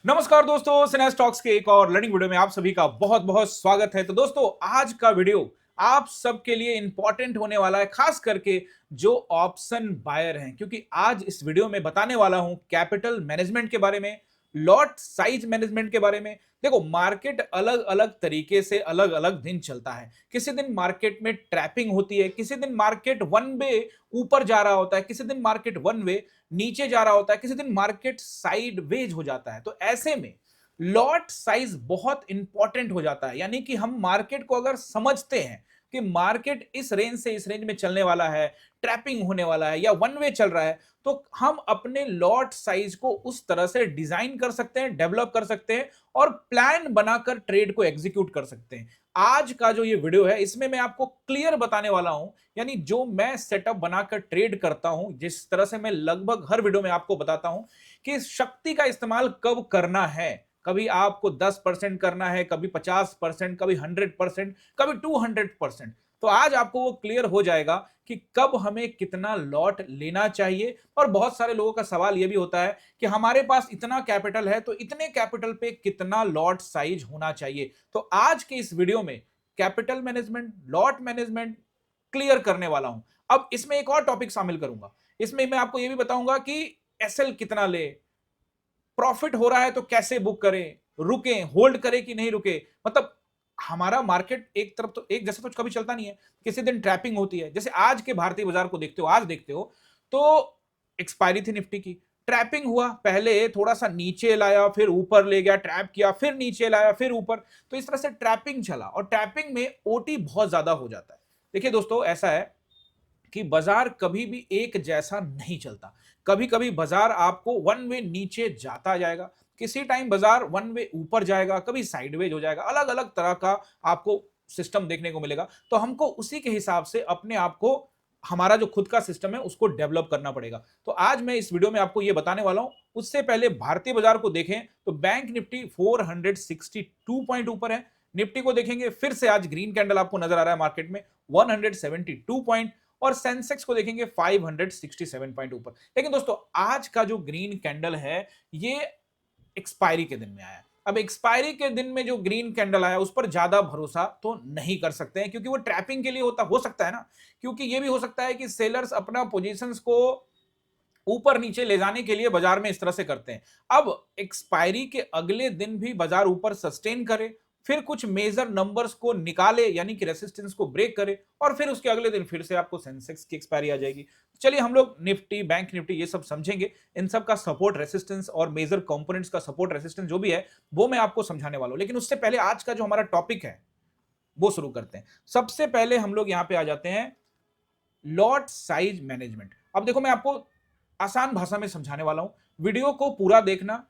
नमस्कार दोस्तों, सिने स्टॉक्स के एक और लर्निंग वीडियो में आप सभी का बहुत बहुत स्वागत है। तो दोस्तों, आज का वीडियो आप सबके लिए इंपॉर्टेंट होने वाला है, खास करके जो ऑप्शन बायर हैं, क्योंकि आज इस वीडियो में बताने वाला हूं कैपिटल मैनेजमेंट के बारे में, लॉट साइज मैनेजमेंट के बारे में। देखो, मार्केट अलग अलग तरीके से अलग अलग दिन चलता है। किसी दिन मार्केट में ट्रैपिंग होती है, किसी दिन मार्केट वन वे ऊपर जा रहा होता है, किसी दिन मार्केट वन वे नीचे जा रहा होता है, किसी दिन मार्केट साइड वेज हो जाता है। तो ऐसे में लॉट साइज बहुत इंपॉर्टेंट हो जाता है, यानी कि हम मार्केट को अगर समझते हैं कि मार्केट इस रेंज से इस रेंज में चलने वाला है, ट्रैपिंग होने वाला है या वन वे चल रहा है, तो हम अपने लॉट साइज को उस तरह से डिजाइन कर सकते हैं, डेवलप कर सकते हैं और प्लान बनाकर ट्रेड को एग्जीक्यूट कर सकते हैं। आज का जो ये वीडियो है, इसमें मैं आपको क्लियर बताने वाला हूं, यानी जो मैं सेटअप बनाकर ट्रेड करता हूं, जिस तरह से मैं लगभग हर वीडियो में आपको बताता हूं कि शक्ति का इस्तेमाल कब करना है। कभी आपको 10% करना है, कभी 50%, कभी 100%, कभी 200%। तो आज आपको वो क्लियर हो जाएगा कि कब हमें कितना लॉट लेना चाहिए। और बहुत सारे लोगों का सवाल यह भी होता है कि हमारे पास इतना कैपिटल है, तो इतने कैपिटल पे कितना लॉट साइज होना चाहिए। तो आज के इस वीडियो में capital management, lot management clear करने वाला हूं। अब इसमें एक और टॉपिक शामिल करूंगा। इसमें मैं आपको यह भी बताऊंगा कि एसएल कितना ले, प्रॉफिट हो रहा है तो कैसे बुक करें, रुकें, होल्ड करें कि नहीं रुके। मतलब हमारा मार्केट एक तरफ तो एक जैसा तो कभी चलता नहीं है, किसी दिन ट्रैपिंग होती है। जैसे आज के भारतीय बाजार को देखते हो, आज देखते हो तो एक्सपायरी थी निफ्टी की, ट्रैपिंग हुआ, पहले थोड़ा सा नीचे लाया, फिर ऊपर ले गया, ट्रैप किया, फिर नीचे लाया, फिर ऊपर। तो इस तरह से ट्रैपिंग चला और ट्रैपिंग में ओटी बहुत ज्यादा हो जाता है। देखिए दोस्तों, ऐसा है कि बाजार कभी भी एक जैसा नहीं चलता। कभी कभी बाजार आपको वन वे नीचे जाता जाएगा, किसी टाइम बाजार वन वे ऊपर जाएगा, कभी साइडवेज हो जाएगा। अलग अलग तरह का आपको सिस्टम देखने को मिलेगा। तो हमको उसी के हिसाब से अपने आप को, हमारा जो खुद का सिस्टम है, उसको डेवलप करना पड़ेगा। तो आज मैं इस वीडियो में आपको यह बताने वाला हूं। उससे पहले भारतीय बाजार को देखें तो बैंक निफ्टी 462 पॉइंट ऊपर है। निफ्टी को देखेंगे, फिर से आज ग्रीन कैंडल आपको नजर आ रहा है मार्केट में 172 पॉइंट। और सेंसेक्स को देखेंगे 567 पॉइंट ऊपर। लेकिन दोस्तों, आज का जो ग्रीन कैंडल है, ये एक्सपायरी के दिन में आया। अब एक्सपायरी के दिन में जो ग्रीन कैंडल आया, उस पर ज्यादा भरोसा तो नहीं कर सकते हैं, क्योंकि वो ट्रैपिंग के लिए हो सकता है ना। क्योंकि ये भी हो सकता है कि सेलर्स अपना पोजीशंस को ऊपर नीचे ले जाने के लिए बाजार में इस तरह से करते हैं। अब एक्सपायरी के अगले दिन भी बाजार ऊपर सस्टेन करे, फिर कुछ मेजर नंबर्स को निकाले, यानी कि रेसिस्टेंस को ब्रेक करे, और फिर उसके अगले दिन फिर से आपको सेंसेक्स की एक्सपायरी आ जाएगी। चलिए हम लोग निफ्टी, बैंक निफ्टी, ये सब समझेंगे। इन सब का सपोर्ट रेसिस्टेंस और मेजर कंपोनेंट्स का सपोर्ट रेसिस्टेंस जो भी है, वो मैं आपको समझाने वाला हूं। लेकिन उससे पहले आज का जो हमारा टॉपिक है, वो शुरू करते हैं। सबसे पहले हम लोग यहां पे आ जाते हैं लॉट साइज मैनेजमेंट। अब देखो, मैं आपको आसान भाषा में समझाने वाला हूं। वीडियो को पूरा देखना,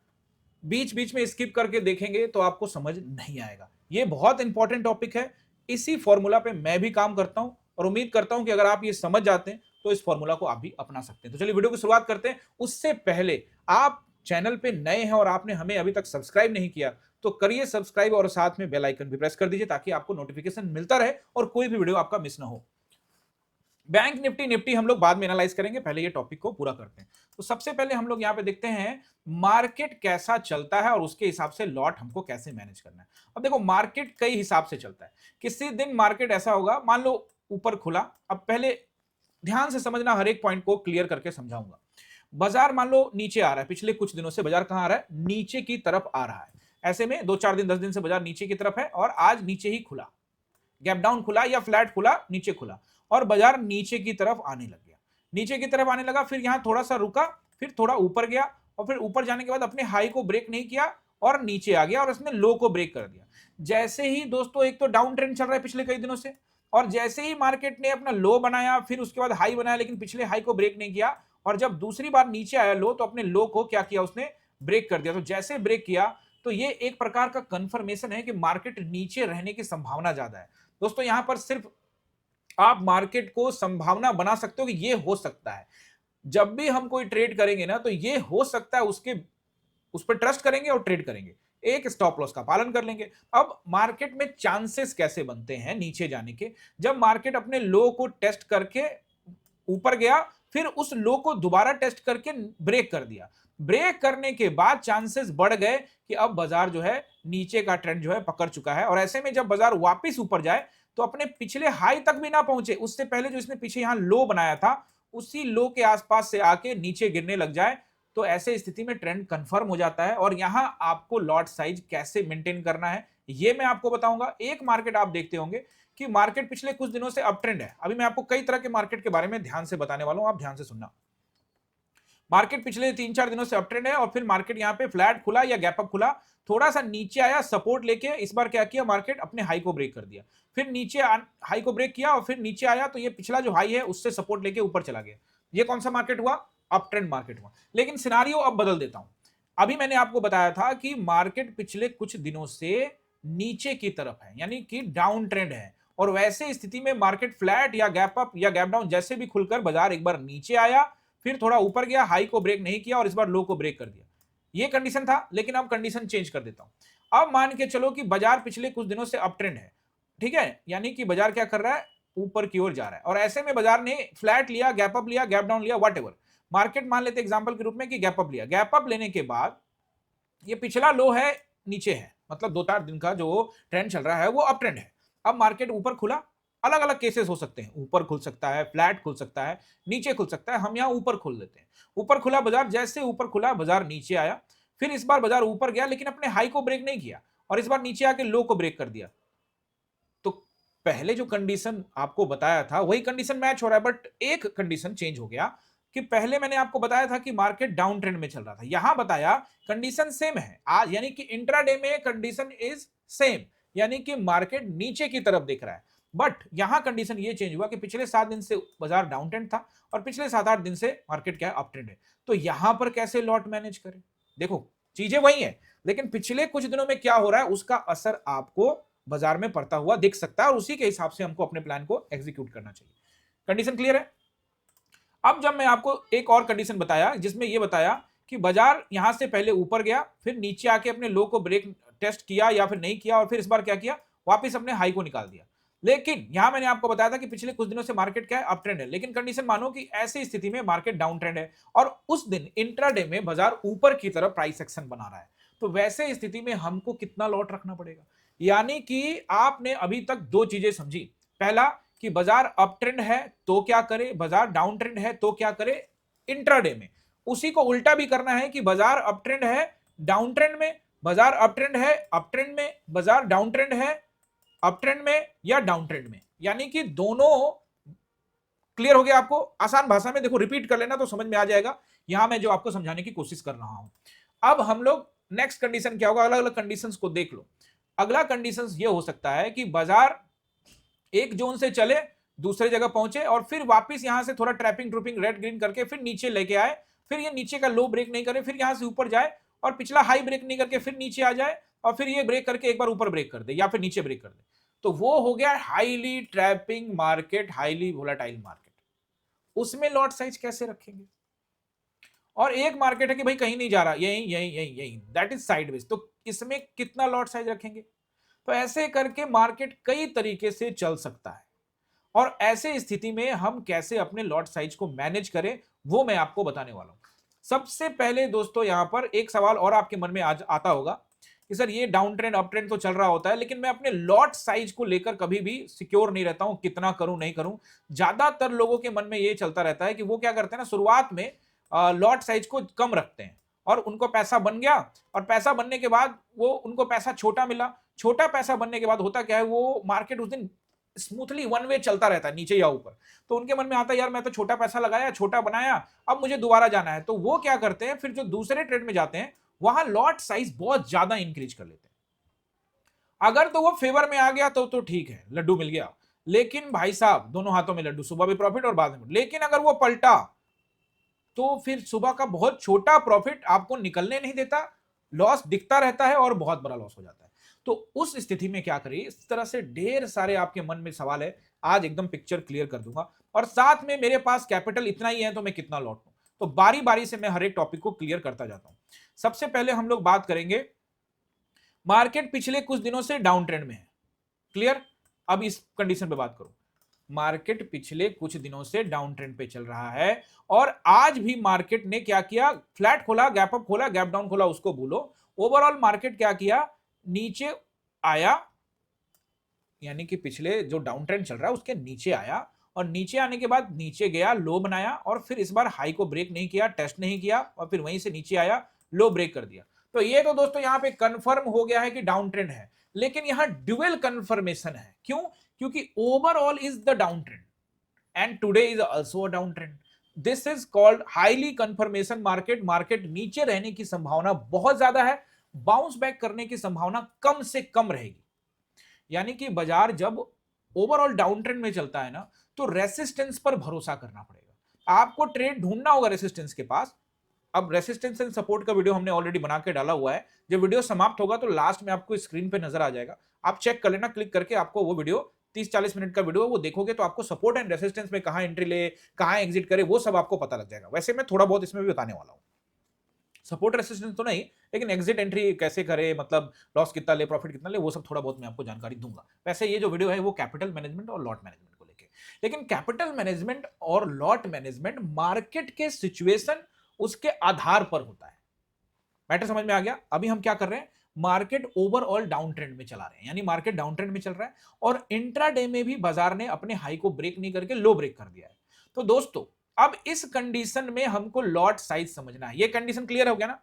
बीच बीच में स्किप करके देखेंगे तो आपको समझ नहीं आएगा। ये बहुत इंपॉर्टेंट टॉपिक है। इसी फॉर्मूला पे मैं भी काम करता हूं और उम्मीद करता हूं कि अगर आप ये समझ जाते हैं तो इस फॉर्मूला को आप भी अपना सकते हैं। तो चलिए वीडियो की शुरुआत करते हैं। उससे पहले, आप चैनल पे नए हैं और आपने हमें अभी तक सब्सक्राइब नहीं किया, तो करिए सब्सक्राइब और साथ में बेल आइकन भी प्रेस कर दीजिए, ताकि आपको नोटिफिकेशन मिलता रहे और कोई भी वीडियो आपका मिस ना हो। बैंक निफ्टी, निफ्टी हम लोग बाद में एनालाइज करेंगे, पहले ये टॉपिक को पूरा करते हैं। तो सबसे पहले हम लोग यहां पे देखते हैं मार्केट कैसा चलता है और उसके हिसाब से लॉट हमको कैसे मैनेज करना है। अब देखो, मार्केट कई हिसाब से चलता है। किसी दिन मार्केट ऐसा होगा, मान लो ऊपर खुला। अब पहले ध्यान से समझना, हर एक पॉइंट को क्लियर करके समझाऊंगा। बाजार मान लो नीचे आ रहा है, पिछले कुछ दिनों से बाजार कहां आ रहा है, नीचे की तरफ आ रहा है। ऐसे में 2-4 दिन, 10 दिन से बाजार नीचे की तरफ है और आज नीचे ही खुला, गैप डाउन खुला या फ्लैट खुला, नीचे खुला और बाजार नीचे की तरफ आने लग गया। नीचे की तरफ आने लगा, फिर यहां थोड़ा सा रुका, फिर थोड़ा ऊपर गया और फिर ऊपर जाने के बाद अपने हाई को ब्रेक नहीं किया और नीचे आ गया और इसने लो को ब्रेक कर दिया। जैसे ही दोस्तों, एक तो डाउन ट्रेंड चल रहा है पिछले कई दिनों से, और जैसे ही मार्केट ने अपना लो बनाया, फिर उसके बाद हाई बनाया, लेकिन पिछले हाई को ब्रेक नहीं किया, और जब दूसरी बार नीचे आया लो, तो अपने लो को क्या किया, उसने ब्रेक कर दिया। तो जैसे ब्रेक किया, तो ये एक प्रकार का कंफर्मेशन है कि मार्केट नीचे रहने की संभावना ज्यादा है। दोस्तों, यहां पर सिर्फ आप मार्केट को संभावना बना सकते हो कि ये हो सकता है। जब भी हम कोई ट्रेड करेंगे ना, तो ये हो सकता है, उसके उस पर ट्रस्ट करेंगे और ट्रेड करेंगे, एक स्टॉप लॉस का पालन कर लेंगे। अब मार्केट में चांसेस कैसे बनते हैं नीचे जाने के, जब मार्केट अपने लो को टेस्ट करके ऊपर गया, फिर उस लो को दोबारा टेस्ट करके ब्रेक कर दिया। ब्रेक करने के बाद चांसेस बढ़ गए कि अब बाजार जो है नीचे का ट्रेंड जो है पकड़ चुका है, और ऐसे में जब बाजार वापस ऊपर जाए तो अपने पिछले हाई तक भी ना पहुंचे, उससे पहले जो इसने पीछे यहां लो बनाया था उसी लो के आसपास से आके नीचे गिरने लग जाए, तो ऐसे स्थिति में ट्रेंड कंफर्म हो जाता है। और यहां आपको लॉट साइज कैसे मेंटेन करना है ये मैं आपको बताऊंगा। एक मार्केट आप देखते होंगे कि मार्केट पिछले कुछ दिनों से अप ट्रेंड है। अभी मैं आपको कई तरह के मार्केट के बारे में ध्यान से बताने वाला हूं, आप ध्यान से सुनना। मार्केट पिछले 3-4 दिनों से अप ट्रेंड है और फिर मार्केट यहां पे फ्लैट खुला या गैप अप खुला, थोड़ा सा नीचे आया सपोर्ट लेके, इस बार क्या किया मार्केट अपने हाई को ब्रेक कर दिया, फिर नीचे हाई को ब्रेक किया और फिर नीचे आया, तो ये पिछला जो हाई है उससे सपोर्ट लेके ऊपर चला गया। ये कौन सा मार्केट हुआ? अप ट्रेंड मार्केट हुआ। लेकिन सिनारियो अब बदल देता हूं। अभी मैंने आपको बताया था कि मार्केट पिछले कुछ दिनों से नीचे की तरफ है, यानी कि डाउन ट्रेंड है, और वैसे स्थिति में मार्केट फ्लैट या गैप अप या गैप डाउन जैसे भी खुलकर बाजार एक बार नीचे आया, फिर थोड़ा ऊपर गया, हाई को ब्रेक नहीं किया और इस बार लो को ब्रेक कर दिया। ये कंडीशन था। लेकिन अब कंडीशन चेंज कर देता हूं। अब मान के चलो कि बाजार पिछले कुछ दिनों से अप ट्रेंड है, ठीक है, यानी कि बाजार क्या कर रहा है, ऊपर की ओर जा रहा है, और ऐसे में बाजार ने फ्लैट लिया, गैप अप लिया, गैप डाउन लिया, व्हाटएवर। मार्केट मान लेते एग्जांपल के रूप में कि गैप अप लिया। गैप अप लेने के बाद ये पिछला लो है, नीचे है, मतलब 2-4 दिन का जो ट्रेंड चल रहा है वो अप ट्रेंड है। अब मार्केट ऊपर खुला, अलग अलग केसेस हो सकते हैं, ऊपर खुल सकता है, फ्लैट खुल सकता है, नीचे खुल सकता है, हम यहां ऊपर खोल लेते हैं। ऊपर खुला बाजार, जैसे ऊपर खुला बाजार नीचे आया, फिर इस बार बाजार ऊपर गया लेकिन अपने हाई को ब्रेक नहीं किया, और इस बार नीचे आके लो को ब्रेक कर दिया। तो पहले जो कंडीशन आपको बताया था वही कंडीशन मैच हो रहा है, बट एक कंडीशन चेंज हो गया कि पहले मैंने आपको बताया था कि मार्केट डाउन ट्रेंड में चल रहा था, यहां बताया कंडीशन सेम है आज, यानी कि इंट्राडे में कंडीशन इज सेम, यानी कि मार्केट नीचे की तरफ दिख रहा है। बट यहां कंडीशन ये चेंज हुआ कि पिछले 7 दिन से बाजार डाउन ट्रेंड था और पिछले 7-8 दिन से मार्केट क्या है, अप ट्रेंड है। तो यहां पर कैसे लॉट मैनेज करें? देखो चीजें वही है, लेकिन पिछले कुछ दिनों में क्या हो रहा है उसका असर आपको बाजार में पड़ता हुआ दिख सकता है, और उसी के हिसाब से हमको अपने प्लान को एग्जीक्यूट करना चाहिए। कंडीशन क्लियर है? अब जब मैं आपको एक और कंडीशन बताया जिसमें यह बताया कि बाजार यहां से पहले ऊपर गया, फिर नीचे आके अपने लो को ब्रेक टेस्ट किया या फिर नहीं किया, और फिर इस बार क्या किया, वापस अपने हाई को निकाल दिया। लेकिन यहां मैंने आपको बताया था कि पिछले कुछ दिनों से मार्केट क्या है, अप ट्रेंड है, लेकिन कंडीशन मानो कि ऐसी स्थिति में मार्केट डाउन ट्रेंड है और उस दिन इंट्राडे में बाजार ऊपर की तरफ प्राइस एक्शन बना रहा है, तो वैसे स्थिति में हमको कितना लॉट रखना पड़ेगा? यानी कि आपने अभी तक दो चीजें समझी। पहला कि बाजार अप ट्रेंड है तो क्या करे, बाजार डाउन ट्रेंड है तो क्या करे इंट्राडे में। उसी को उल्टा भी करना है कि बाजार अप ट्रेंड है डाउन ट्रेंड में, बाजार अप ट्रेंड है अप ट्रेंड में, बाजार डाउन ट्रेंड है अप ट्रेंड में या डाउन ट्रेंड में, यानी कि दोनों। क्लियर हो गया आपको? आसान भाषा में देखो, रिपीट कर लेना तो समझ में आ जाएगा यहां मैं जो आपको समझाने की कोशिश कर रहा हूं। अब हम लोग नेक्स्ट कंडीशन क्या होगा, अलग अलग कंडीशंस को देख लो। अगला कंडीशन ये हो सकता है कि बाजार एक जोन से चले, दूसरे जगह पहुंचे और फिर वापस यहां से थोड़ा ट्रैपिंग ट्रूपिंग रेड ग्रीन करके फिर नीचे लेके आए, फिर ये नीचे का लो ब्रेक नहीं करे, फिर यहां से ऊपर जाए और पिछला हाई ब्रेक नहीं करके फिर नीचे आ जाए, और फिर ये ब्रेक करके एक बार ऊपर ब्रेक कर दे या फिर नीचे ब्रेक कर दे। तो वो हो गया highly trapping market, highly volatile market. उसमें लॉट साइज कैसे रखेंगे? और एक मार्केट है कि भाई कहीं नहीं जा रहा, यही यही यही यही, दैट इज साइडवेज, तो इसमें कितना लॉट साइज रखेंगे? तो ऐसे करके मार्केट कई तरीके से चल सकता है, और ऐसे स्थिति में हम कैसे अपने लॉट साइज को मैनेज करें वो मैं आपको बताने वाला हूं। सबसे पहले दोस्तों यहां पर एक सवाल और आपके मन में आज आता होगा कि सर ये डाउन ट्रेंड अप ट्रेंड तो चल रहा होता है, लेकिन मैं अपने लॉट साइज को लेकर कभी भी सिक्योर नहीं रहता हूं, कितना करूं नहीं करूं। ज्यादातर लोगों के मन में ये चलता रहता है कि वो क्या करते हैं ना, शुरुआत में लॉट साइज को कम रखते हैं और उनको पैसा बन गया, और पैसा बनने के बाद वो उनको पैसा छोटा मिला, छोटा पैसा बनने के बाद होता क्या है, वो मार्केट उस दिन स्मूथली वन वे चलता रहता है, नीचे या ऊपर। तो उनके मन में आता है यार मैं तो छोटा पैसा लगाया, छोटा बनाया, अब मुझे दोबारा जाना है। तो वो क्या करते हैं, फिर जो दूसरे ट्रेड में जाते हैं वहां लॉट साइज बहुत ज्यादा इंक्रीज कर लेते हैं। अगर तो वो फेवर में आ गया तो ठीक है, लड्डू मिल गया, लेकिन भाई साहब दोनों हाथों में लड्डू, सुबह भी प्रॉफिट और बाद में। लेकिन अगर वो पलटा तो फिर सुबह का बहुत छोटा प्रॉफिट आपको निकलने नहीं देता, लॉस दिखता रहता है और बहुत बड़ा लॉस हो जाता है। तो उस स्थिति में क्या करिए, इस तरह से ढेर सारे आपके मन में सवाल है, आज एकदम पिक्चर क्लियर कर दूंगा, और साथ में मेरे पास कैपिटल इतना ही है तो मैं कितना लौट लूं, तो बारी बारी से मैं हर एक टॉपिक को क्लियर करता जाता हूं। सबसे पहले हम लोग बात करेंगे, मार्केट पिछले कुछ दिनों से डाउन ट्रेंड में है, क्लियर। अब इस कंडीशन पे बात करूं, मार्केट पिछले कुछ दिनों से डाउन ट्रेंड पे चल रहा है और आज भी मार्केट ने क्या किया, फ्लैट खोला, गैप अप खोला, गैप डाउन खोला, उसको भूलो। ओवरऑल मार्केट क्या किया, नीचे आया, यानी कि पिछले जो डाउन ट्रेंड चल रहा है उसके नीचे आया और नीचे आने के बाद नीचे गया, लो बनाया और फिर इस बार हाई को ब्रेक नहीं किया, टेस्ट नहीं किया और फिर वहीं से नीचे आया, लो ब्रेक कर दिया। तो ये तो दोस्तों यहां पे कंफर्म हो गया है कि डाउन ट्रेंड है, लेकिन यहां ड्यूअल कंफर्मेशन है। क्यों? क्योंकि overall is the down trend and today is also a down trend. This is called highly confirmation market. Market नीचे रहने की संभावना बहुत ज्यादा है, बाउंस बैक करने की संभावना कम से कम रहेगी। यानी कि बाजार जब ओवरऑल डाउन ट्रेंड में चलता है ना, तो रेसिस्टेंस पर भरोसा करना पड़ेगा। आपको ट्रेड ढूंढना होगा रेसिस्टेंस के पास। अब रेसिस्टेंस एंड सपोर्ट का वीडियो हमने ऑलरेडी बना के डाला हुआ है, जब वीडियो समाप्त होगा तो लास्ट में आपको स्क्रीन पे नजर आ जाएगा, आप चेक कर लेना, क्लिक करके आपको वो वीडियो 30-40 मिनट का वीडियो वो देखोगे तो आपको सपोर्ट एंड रेसिस्टेंस में कहां एंट्री ले, कहां एग्जिट करे, वो सब आपको पता लग जाएगा। वैसे मैं थोड़ा बहुत इसमें भी बताने वाला हूं, सपोर्ट रेसिस्टेंस तो नहीं, लेकिन एग्जिट एंट्री कैसे करे, मतलब लॉस कितना ले, प्रॉफिट कितना ले, वो सब थोड़ा बहुत मैं आपको जानकारी दूंगा। वैसे ये जो वीडियो है वो कैपिटल मैनेजमेंट और लॉट मैनेजमेंट को लेके, लेकिन कैपिटल मैनेजमेंट और लॉट मैनेजमेंट मार्केट के सिचुएशन उसके आधार पर होता है। मैटर समझ में आ गया? अभी हम क्या कर रहे हैं, मार्केट ओवरऑल डाउन ट्रेंड में चला रहे हैं, यानी मार्केट डाउन ट्रेंड में चल रहा है और इंट्राडे में भी बाजार ने अपने हाई को ब्रेक नहीं करके लो ब्रेक कर दिया है। तो दोस्तों अब इस कंडीशन में हमको लॉट साइज समझना है। ये कंडीशन क्लियर हो गया ना?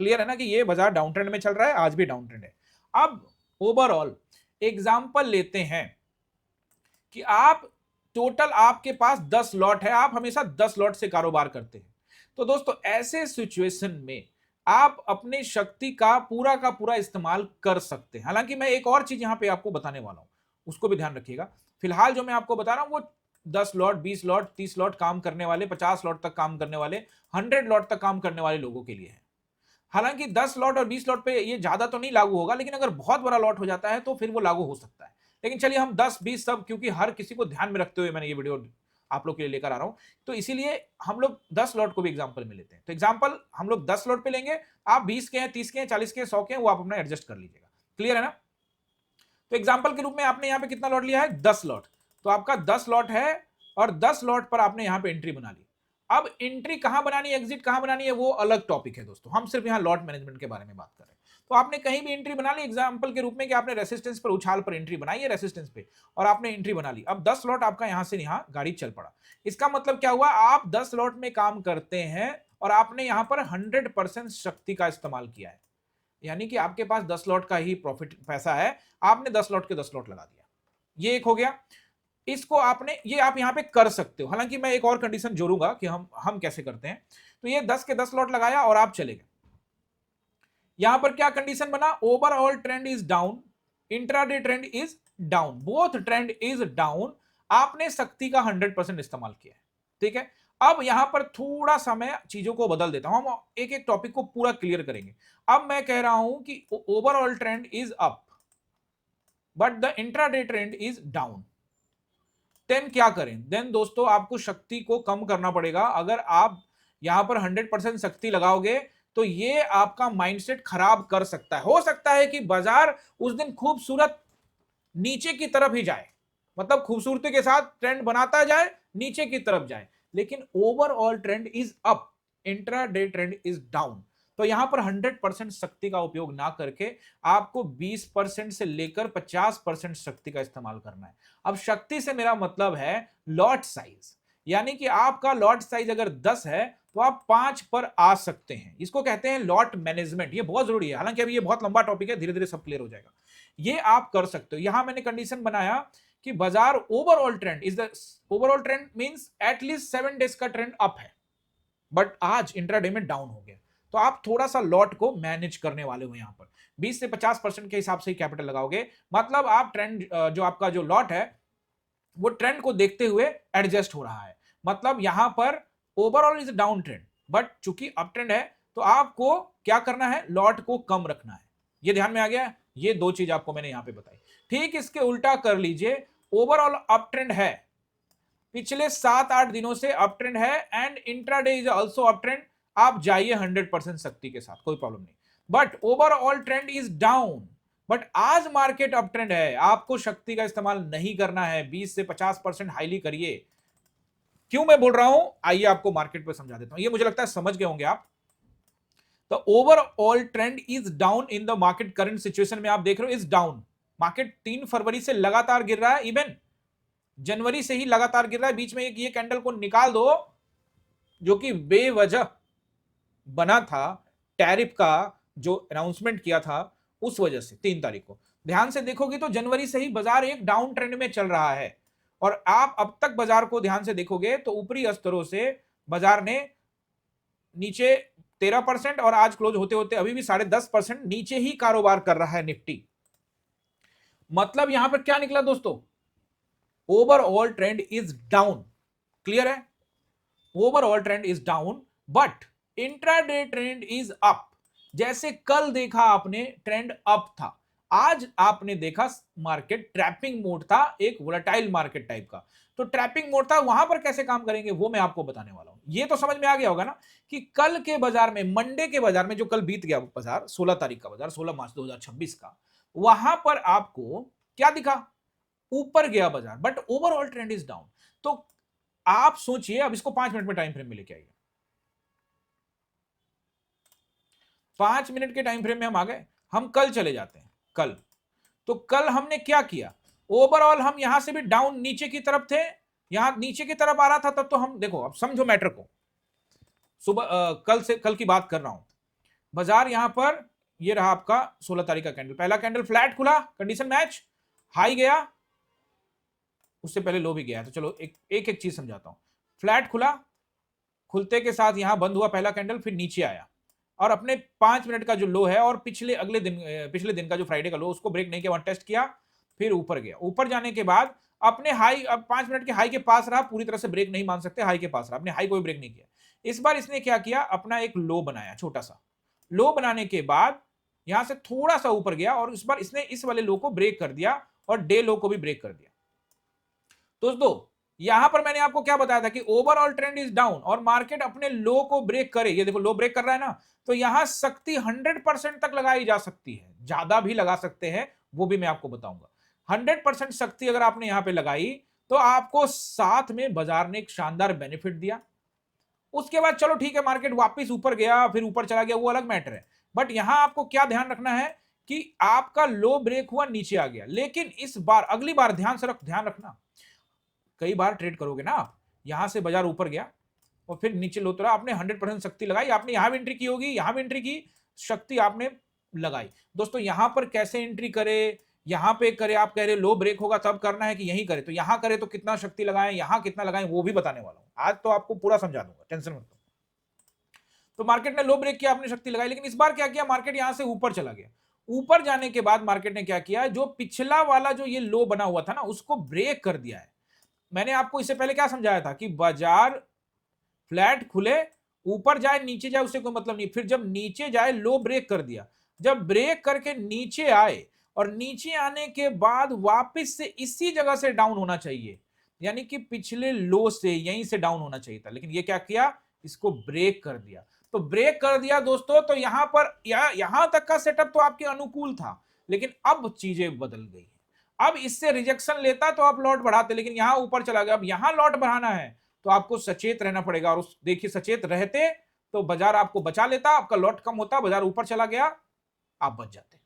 क्लियर है ना कि ये बाजार डाउन ट्रेंड में चल रहा है, आज भी डाउन ट्रेंड है। अब ओवरऑल एग्जांपल लेते हैं कि आप टोटल आपके पास 10 लॉट है, आप हमेशा 10 लॉट से कारोबार करते हैं। तो दोस्तों ऐसे सिचुएशन में आप अपनी शक्ति का पूरा इस्तेमाल कर सकते हैं। हालांकि मैं एक और चीज यहां पे आपको बताने वाला हूं, उसको भी ध्यान रखिएगा। फिलहाल जो मैं आपको बता रहा हूं वो 10 लॉट, 20 लॉट, 30 लॉट काम करने वाले, 50 लॉट तक काम करने वाले, 100 लॉट तक काम करने वाले लोगों के लिए है। हालांकि 10 लॉट और 20 लॉट पे ये ज्यादा तो नहीं लागू होगा, लेकिन अगर बहुत बड़ा लॉट हो जाता है तो फिर वो लागू हो सकता है। लेकिन चलिए हम 10 20 सब, क्योंकि हर किसी को ध्यान में रखते हुए मैंने ये वीडियो आप लोग के लिए लेकर आ रहा हूं, तो इसीलिए हम लोग 10 लॉट को भी एग्जांपल में लेते हैं। तो एग्जांपल हम लोग 10 लॉट पे लेंगे, आप 20 के हैं, 30 के हैं, 40 के हैं, 100 के हैं, वो आप अपना एडजस्ट कर लीजिएगा। क्लियर है ना? तो एग्जांपल के रूप में आपने यहां पे कितना लॉट लिया है? 10 लॉट। तो आपका 10 लॉट है और 10 लॉट पर आपने यहां पे एंट्री बना ली। अब एंट्री कहां बनानी है, एग्जिट कहां बनानी है, वो अलग टॉपिक है दोस्तों। हम सिर्फ यहां लॉट मैनेजमेंट के बारे में बात कर रहे हैं। तो आपने कहीं भी एंट्री बना ली एग्जांपल के रूप में कि आपने रेसिस्टेंस पर, उछाल पर एंट्री बनाई है, रेसिस्टेंस पे, और आपने एंट्री बना ली। अब 10 लॉट आपका यहां से यहां गाड़ी चल पड़ा। इसका मतलब क्या हुआ, आप 10 लॉट में काम करते हैं और आपने यहां पर 100% शक्ति का इस्तेमाल किया है। यानी कि आपके पास 10 लॉट का ही प्रॉफिट पैसा है, आपने 10 लॉट के 10 लॉट लगा दिया। ये एक हो गया। इसको आपने, ये आप यहां पे कर सकते हो। हालांकि मैं एक और कंडीशन जोड़ूंगा कि हम कैसे करते हैं। तो ये 10 के 10 लॉट लगाया और आप चले गए। यहां पर क्या कंडीशन बना, overall trend is down, intraday trend is down, both trend is down. आपने शक्ति का 100% इस्तेमाल किया है। ठीक है, अब यहां पर थोड़ा सा मैं चीजों को बदल देता हूं, हम एक एक टॉपिक को पूरा क्लियर करेंगे। अब मैं कह रहा हूं कि overall trend is up but the intraday trend is down. Then क्या करें? देन दोस्तों आपको शक्ति को कम करना पड़ेगा। अगर आप यहां पर 100% शक्ति लगाओगे तो ये आपका माइंडसेट खराब कर सकता है। हो सकता है कि बाजार उस दिन खूबसूरत नीचे की तरफ ही जाए, मतलब खूबसूरती के साथ ट्रेंड बनाता जाए, नीचे की तरफ जाए, लेकिन overall trend is up, intraday trend is down. तो यहां पर 100% शक्ति का उपयोग ना करके आपको 20% से लेकर 50% शक्ति का इस्तेमाल करना है। अब शक्ति से मेरा मतलब है लॉट साइज, यानी कि आपका लॉट साइज अगर 10 है तो आप 5 पर आ सकते हैं। इसको कहते हैं लॉट मैनेजमेंट। ये बहुत जरूरी है, हालांकि अभी ये बहुत लंबा टॉपिक है, धीरे धीरे सब क्लियर हो जाएगा। ये आप कर सकते हो। यहां मैंने कंडीशन बनाया कि बाजार overall trend is the, overall trend means at least 7 days का ट्रेंड अप है, बट आज इंट्राडे में डाउन हो गया। तो आप थोड़ा सा लॉट को मैनेज करने वाले हो। यहां पर 20 से 50% के हिसाब से ही कैपिटल लगाओगे, मतलब आप ट्रेंड, जो आपका जो लॉट है वो ट्रेंड को देखते हुए एडजस्ट हो रहा है। मतलब यहां पर overall is down trend, but चूंकि अप ट्रेंड है तो आपको क्या करना है, लॉट को कम रखना है। ये ध्यान में आ गया? ये दो चीज आपको मैंने यहां पे बताई। ठीक इसके उल्टा कर लीजिए, ओवरऑल अप ट्रेंड है, पिछले 7-8 दिनों से अप ट्रेंड है and intraday is also up trend. आप जाइए 100% शक्ति के साथ, कोई प्रॉब्लम नहीं। But overall trend is down, but आज मार्केट अप ट्रेंड है, आपको शक्ति का इस्तेमाल नहीं करना है, 20 से 50% हाईली करिए। क्यों मैं बोल रहा हूं, आइए आपको मार्केट पे समझा देता हूं, ये मुझे लगता है समझ गए होंगे आप। The overall trend is down in the market, current situation में आप देख रहे हो इज डाउन। मार्केट 3 फरवरी से लगातार गिर रहा है, इवन जनवरी से ही लगातार गिर रहा है। बीच में एक ये कैंडल को निकाल दो जो कि बेवजह बना था, टैरिफ का जो अनाउंसमेंट किया था उस वजह से 3 तारीख को। ध्यान से देखोगे तो जनवरी से ही बाजार एक डाउन ट्रेंड में चल रहा है, और आप अब तक बाजार को ध्यान से देखोगे तो ऊपरी स्तरों से बाजार ने नीचे 13% और आज क्लोज होते होते अभी भी 10.5% नीचे ही कारोबार कर रहा है निफ्टी। मतलब यहां पर क्या निकला दोस्तों, overall trend is down. Clear है, overall trend is down but intraday trend is up. जैसे कल देखा आपने ट्रेंड अप था, आज आपने देखा मार्केट ट्रैपिंग मोड था, एक वोलेटाइल मार्केट टाइप का। तो ट्रैपिंग मोड था, वहां पर कैसे काम करेंगे वो मैं आपको बताने वाला हूं। ये तो समझ में आ गया होगा ना कि कल के बाजार में, मंडे के बाजार में, जो कल बीत गया बाजार, 16 तारीख का बाजार, 16 मार्च 2026 का, वहां पर आपको क्या दिखा, ऊपर गया बाजार but overall trend is down. तो आप सोचिए, अब इसको 5 मिनट में टाइम फ्रेम में लेके आइए। 5 मिनट के टाइम फ्रेम में हम आ गए, हम कल चले जाते हैं। कल तो कल हमने क्या किया, ओवरऑल हम यहां से भी डाउन नीचे की तरफ थे, यहां नीचे की तरफ आ रहा था तब तो हम देखो, अब समझो मैटर को, सुबह कल की बात कर रहा हूं। बाजार यहां पर ये रहा आपका 16 तारीख का कैंडल, पहला कैंडल फ्लैट खुला, कंडीशन मैच, हाई गया, उससे पहले लो भी गया। तो चलो एक एक चीज समझाता हूं। फ्लैट खुला, खुलते के साथ यहां बंद हुआ पहला कैंडल, फिर नीचे आया और अपने 5 मिनट का जो लो है और पिछले दिन का जो फ्राइडे का लो, उसको ब्रेक नहीं किया, वहां टेस्ट किया, फिर ऊपर गया। ऊपर जाने के बाद अपने हाई, अब 5 मिनट के हाई के पास रहा, पूरी तरह से ब्रेक नहीं मान सकते, हाई के पास रहा, अपने हाई को भी ब्रेक नहीं किया। इस बार इसने क्या किया, अपना एक लो बनाया, छोटा सा लो बनाने के बाद यहां से थोड़ा सा ऊपर गया और इस बार इसने इस वाले लो को ब्रेक कर दिया और डे लो को भी ब्रेक कर दिया। दोस्तों यहां पर मैंने आपको क्या बताया था कि ओवरऑल ट्रेंड इज डाउन और मार्केट अपने लो को ब्रेक करे, ये देखो लो ब्रेक कर रहा है ना, तो यहां शक्ति 100% तक लगाई जा सकती है, ज्यादा भी लगा सकते हैं, वो भी मैं आपको बताऊंगा। 100% शक्ति अगर आपने यहां पे लगाई तो आपको साथ में बाजार ने एक शानदार बेनिफिट दिया। उसके बाद चलो ठीक है, मार्केट वापस ऊपर गया, फिर ऊपर चला गया, वो अलग मैटर है। बट यहां आपको क्या ध्यान रखना है कि आपका लो ब्रेक हुआ, नीचे आ गया, लेकिन इस बार, अगली बार ध्यान रखना, कई बार ट्रेड करोगे ना आप, यहां से बाजार ऊपर गया और फिर नीचे लो उतरा, आपने 100% शक्ति लगाई, आपने यहां भी एंट्री की होगी, यहां भी एंट्री की, शक्ति आपने लगाई। दोस्तों यहां पर कैसे एंट्री करे, यहां पे करे, आप कह रहे लो ब्रेक होगा तब करना है कि यहीं करे, तो यहां करे तो कितना शक्ति लगाएं, यहां कितना लगाएं, वो भी बताने वाला हूं आज, तो आपको पूरा समझा दूंगा, टेंशन मत लो। तो मार्केट ने लो ब्रेक किया, आपने शक्ति लगाई, लेकिन इस बार क्या किया, मार्केट यहां से ऊपर चला गया। ऊपर जाने के बाद मार्केट ने क्या किया, जो पिछला वाला जो ये लो बना हुआ था ना, उसको ब्रेक कर दिया है। मैंने आपको इससे पहले क्या समझाया था कि बाजार फ्लैट खुले, ऊपर जाए नीचे जाए उससे कोई मतलब नहीं, फिर जब नीचे जाए लो ब्रेक कर दिया, जब ब्रेक करके नीचे आए और नीचे आने के बाद वापस से इसी जगह से डाउन होना चाहिए, यानी कि पिछले लो से यहीं से डाउन होना चाहिए था, लेकिन ये क्या किया, इसको ब्रेक कर दिया। तो ब्रेक कर दिया दोस्तों, तो यहां पर यहां तक का सेटअप तो आपके अनुकूल था, लेकिन अब चीजें बदल गई। अब इससे रिजेक्शन लेता तो आप लॉट बढ़ाते, लेकिन यहां ऊपर चला गया, अब यहां लॉट बढ़ाना है तो आपको सचेत रहना पड़ेगा। और उस देखिए, सचेत रहते तो बाजार आपको बचा लेता, आपका लॉट कम होता, बाजार ऊपर चला गया, आप बच जाते।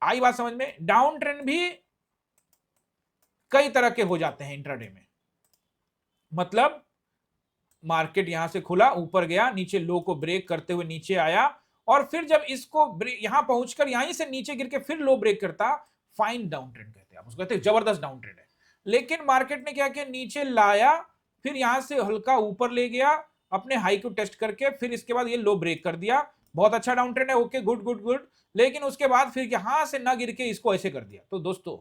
आई बात समझ में। डाउन ट्रेंड भी कई तरह के हो जाते हैं इंट्राडे में, मतलब मार्केट यहां से खुला, ऊपर गया, नीचे लो को ब्रेक करते हुए नीचे आया, और फिर जब इसको यहां पहुंचकर यहीं से नीचे गिर के फिर लो ब्रेक करता, फाइन डाउन ट्रेंड कहते हैं, आप उसको कहते हैं जबरदस्त डाउन ट्रेंड है। लेकिन मार्केट ने क्या किया, नीचे लाया, फिर यहां से हल्का ऊपर ले गया अपने हाई को टेस्ट करके, फिर इसके बाद ये लो ब्रेक कर दिया, बहुत अच्छा डाउन ट्रेंड है, ओके गुड गुड गुड। लेकिन उसके बाद फिर यहां से ना गिर के इसको ऐसे कर दिया। तो दोस्तों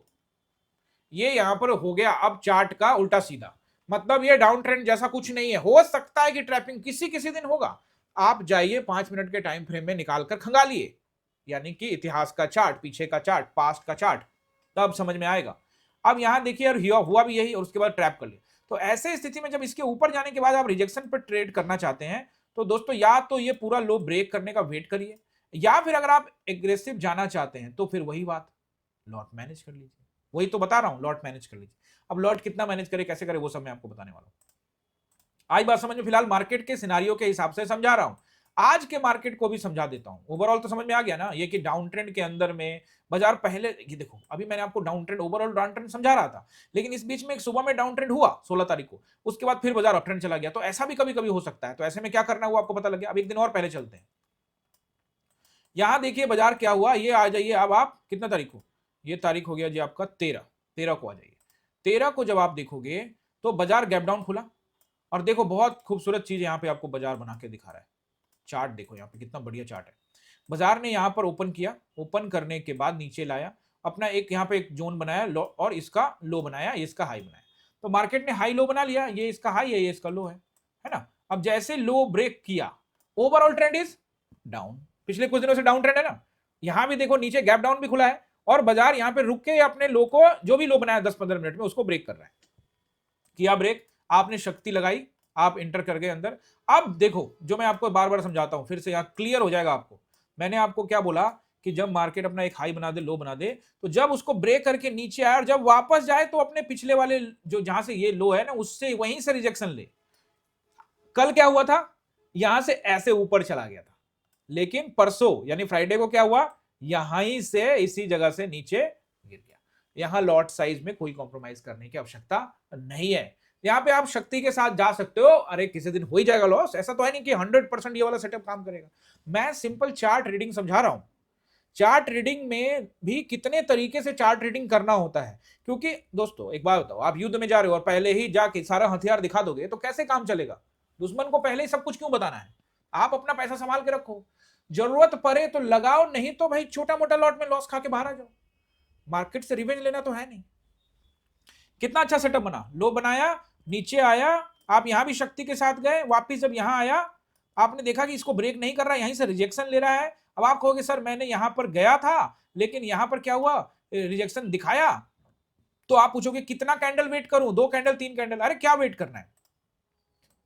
ये यहां पर हो गया अब चार्ट का उल्टा सीधा, मतलब ये डाउन ट्रेंड जैसा कुछ नहीं है। हो सकता है कि ट्रैपिंग किसी किसी दिन होगा, आप जाइए 5 मिनट के टाइम फ्रेम में निकालकर खंगालिए, यानी कि इतिहास का चार्ट, पीछे का चार्ट, पास्ट का चार्ट, तब समझ में आएगा। अब यहां देखिए यार, हुआ भी यही और उसके बाद ट्रैप कर लिया। तो ऐसे स्थिति में जब इसके ऊपर जाने के बाद आप रिजेक्शन पर ट्रेड करना चाहते हैं, तो दोस्तों या तो ये पूरा लो ब्रेक करने का वेट करिए, या फिर अगर आप एग्रेसिव जाना चाहते हैं तो फिर वही बात, लॉट मैनेज कर लीजिए। वही तो बता रहा हूं, लॉट मैनेज कर लीजिए। अब लॉट कितना मैनेज करे, कैसे करे, वो सब मैं आपको बताने वाला हूं। आज बात समझ में, फिलहाल मार्केट के सिनारियो के हिसाब से समझा रहा हूं। आज के मार्केट को भी समझा देता हूं। ओवरऑल तो समझ में आ गया ना, ये कि डाउन ट्रेंड के अंदर में बाजार पहले, ये देखो अभी मैंने आपको down trend, overall down trend समझा रहा था, लेकिन इस बीच में एक सुबह में डाउन ट्रेंड हुआ 16 तारीख को, उसके बाद फिर बाजार अप ट्रेंड चला गया। तो ऐसा भी कभी कभी हो सकता है। तो ऐसे में क्या करना हुआ आपको पता लग गया। अब एक दिन और पहले चलते हैं। यहां देखिए बाजार क्या हुआ, ये आ जाइए। अब आप कितना तारीख को, ये तारीख हो गया जी आपका 13 को आ जाइए। 13 को जब आप देखोगे तो बाजार गैप डाउन खुला, और देखो बहुत खूबसूरत चीज यहां पे आपको बाजार बना के दिखा रहा है। चार्ट देखो यहाँ पे कितना बढ़िया चार्ट है। बाजार ने यहां पर ओपन किया, ओपन करने के बाद नीचे लाया, अपना एक यहाँ पे एक जोन बनाया लो, और इसका लो बनाया, इसका हाई बनाया। तो मार्केट ने हाई लो बना लिया, ये इसका हाई है, ये इसका लो है ना। अब जैसे लो ब्रेक किया, ओवरऑल ट्रेंड इज डाउन। पिछले कुछ दिनों से डाउन ट्रेंड है ना। यहां भी देखो नीचे गैप डाउन भी खुला है, और बाजार यहां पे रुक के अपने लो को, जो भी लो बनाया 10-15 मिनट में, उसको ब्रेक कर रहा है। किया ब्रेक, आपने शक्ति लगाई, आप इंटर कर गए अंदर। अब देखो जो मैं आपको बार बार समझाता हूं, फिर से यहां क्लियर हो जाएगा आपको। मैंने आपको क्या बोला कि जब मार्केट अपना एक हाई बना दे, लो बना दे, तो जब उसको ब्रेक करके नीचे आए और जब वापस जाए तो अपने पिछले वाले जो जहां से ये लो है ना, उससे वहीं से रिजेक्शन ले। कल क्या हुआ था, यहां से ऐसे ऊपर चला गया था, लेकिन परसों यानी फ्राइडे को क्या हुआ, यहां से इसी जगह से नीचे गिर गया। यहां लॉट साइज में कोई कॉम्प्रोमाइज करने की आवश्यकता नहीं है। यहां पे आप शक्ति के साथ जा सकते हो। अरे किसी दिन हो ही जाएगा लॉस, ऐसा तो है नहीं कि 100% ये वाला सेटअप काम करेगा। मैं सिंपल चार्ट रीडिंग समझा रहा हूं। चार्ट रीडिंग में भी कितने तरीके से चार्ट रीडिंग करना होता है, क्योंकि दोस्तों एक बात बताओ, आप युद्ध में जा रहे हो और पहले ही जाके सारा हथियार दिखा दोगे तो कैसे काम चलेगा। दुश्मन को पहले ही सब कुछ क्यों बताना है। आप अपना पैसा संभाल के रखो, जरूरत पड़े तो लगाओ, नहीं तो भाई छोटा मोटा लॉट में लॉस खा के बाहर आ जाओ। मार्केट से रिवेंज लेना तो है नहीं। कितना अच्छा सेटअप बना, लो बनाया, नीचे आया, आप यहां भी शक्ति के साथ गए, वापिस जब यहां आया आपने देखा कि इसको ब्रेक नहीं कर रहा है, यहीं से रिजेक्शन ले रहा है। अब आप कहोगे सर मैंने यहां पर गया था लेकिन यहां पर क्या हुआ, रिजेक्शन दिखाया। तो आप पूछोगे कितना कैंडल वेट करूं, 2 कैंडल 3 कैंडल, अरे क्या वेट करना है।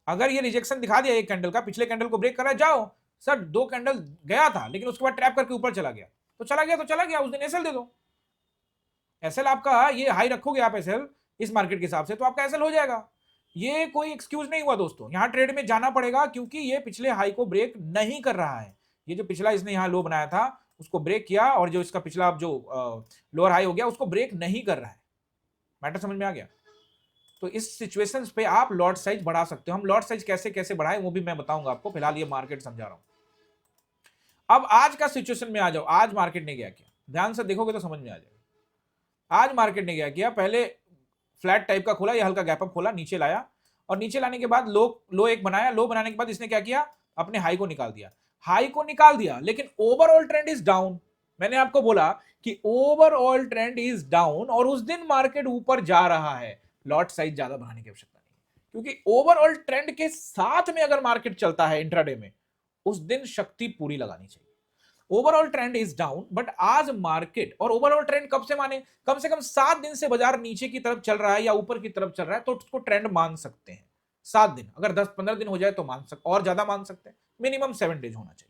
अगर ये रिजेक्शन दिखा दिया एक कैंडल का, पिछले कैंडल को ब्रेक कर रहा है, जाओ। सर 2 कैंडल गया था लेकिन उसके बाद ट्रैप करके ऊपर चला गया, तो चला गया तो चला गया, उस दिन एसएल दे दो। एसएल आपका, ये हाई रखोगे आप एसएल इस मार्केट के हिसाब से, तो आपका एसएल हो जाएगा। ये कोई एक्सक्यूज नहीं हुआ दोस्तों, यहां ट्रेड में जाना पड़ेगा, क्योंकि ये पिछले हाई को ब्रेक नहीं कर रहा है। ये जो पिछला इसने यहां लो बनाया था उसको ब्रेक किया, और जो इसका पिछला जो लोअर हाई हो गया उसको ब्रेक नहीं कर रहा है। मैटर समझ में आ गया। तो इस सिचुएशंस पे आप लॉट साइज बढ़ा सकते हो। हम लॉट साइज कैसे कैसे बढ़ाएं वो भी मैं बताऊंगा आपको, फिलहाल ये मार्केट समझा रहा हूं। अब आज का सिचुएशन में आ जाओ, आज मार्केट ने क्या किया, ध्यान से देखोगे तो समझ में आ जाएगा। आज मार्केट ने क्या किया, पहले फ्लैट टाइप का खोला, ये हल्का गैप अप खोला, नीचे लाया, और नीचे लाने के बाद लो एक बनाया, लो बनाने के बाद इसने क्या किया, अपने हाई को निकाल दिया। हाई को निकाल दिया लेकिन ओवरऑल ट्रेंड इज डाउन। मैंने आपको बोला कि ओवरऑल ट्रेंड इज डाउन, और उस दिन मार्केट ऊपर जा रहा है, लॉट साइज ज्यादा बढ़ाने की आवश्यकता नहीं, क्योंकि ओवरऑल ट्रेंड के साथ में अगर मार्केट चलता है इंट्राडे में, उस दिन शक्ति पूरी लगानी चाहिए। Overall trend is down, but आज मार्केट, और ओवरऑल ट्रेंड कब से माने, कम से कम 7 दिन से बाजार नीचे की तरफ चल रहा है या ऊपर की तरफ चल रहा है, तो उसको ट्रेंड मान सकते हैं। 7 दिन, अगर 10-15 दिन हो जाए तो मान सकते, और ज्यादा मान सकते हैं, मिनिमम 7 डेज होना चाहिए।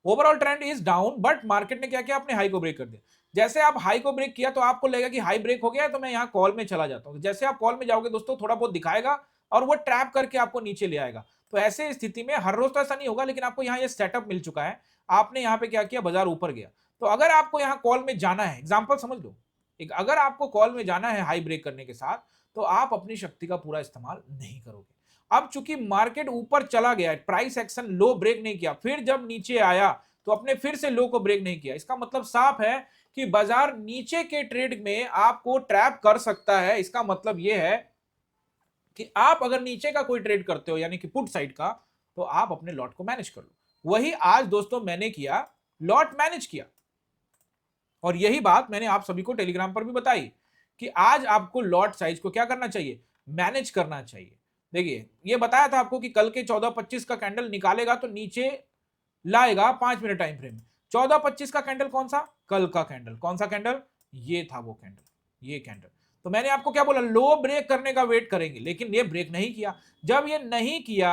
Overall trend is down, but market ने क्या किया, अपने हाई को ब्रेक कर दिया। जैसे आप हाई को ब्रेक किया तो आपको लगेगा कि हाई ब्रेक हो गया है, तो मैं यहां कॉल में चला जाता हूं। जैसे आप कॉल में जाओगे दोस्तों, थोड़ा बहुत दिखाएगा और वो ट्रैप करके आपको नीचे ले आएगा। तो ऐसे स्थिति में हर रोज तो ऐसा नहीं होगा, लेकिन आपको यहाँ ये सेटअप मिल चुका है। आपने यहाँ पे क्या किया, बाजार ऊपर गया, तो अगर आपको यहाँ कॉल में जाना है, एग्जाम्पल समझ लो, अगर आपको कॉल में जाना है हाई ब्रेक करने के साथ, तो आप अपनी शक्ति का पूरा इस्तेमाल नहीं करोगे। अब चूंकि मार्केट ऊपर चला गया है, प्राइस एक्शन लो ब्रेक नहीं किया, फिर जब नीचे आया तो अपने फिर से लो को ब्रेक नहीं किया, इसका मतलब साफ है कि बाजार नीचे के ट्रेड में आपको ट्रैप कर सकता है। इसका मतलब यह है कि आप अगर नीचे का कोई ट्रेड करते हो, यानी कि पुट साइड का, तो आप अपने लॉट को मैनेज कर लो। वही आज दोस्तों मैंने किया, लॉट मैनेज किया, और यही बात मैंने आप सभी को टेलीग्राम पर भी बताई कि आज आपको लॉट साइज को क्या करना चाहिए, मैनेज करना चाहिए। देखिए ये बताया था आपको कि कल के 14-25 का कैंडल निकालेगा तो नीचे लाएगा 5 मिनट टाइम फ्रेम। 14-25 का कैंडल कौन सा, कल का कैंडल, कौन सा कैंडल, ये था वो कैंडल, ये कैंडल। तो मैंने आपको क्या बोला, लो ब्रेक करने का वेट करेंगे, लेकिन ये ब्रेक नहीं किया। जब ये नहीं किया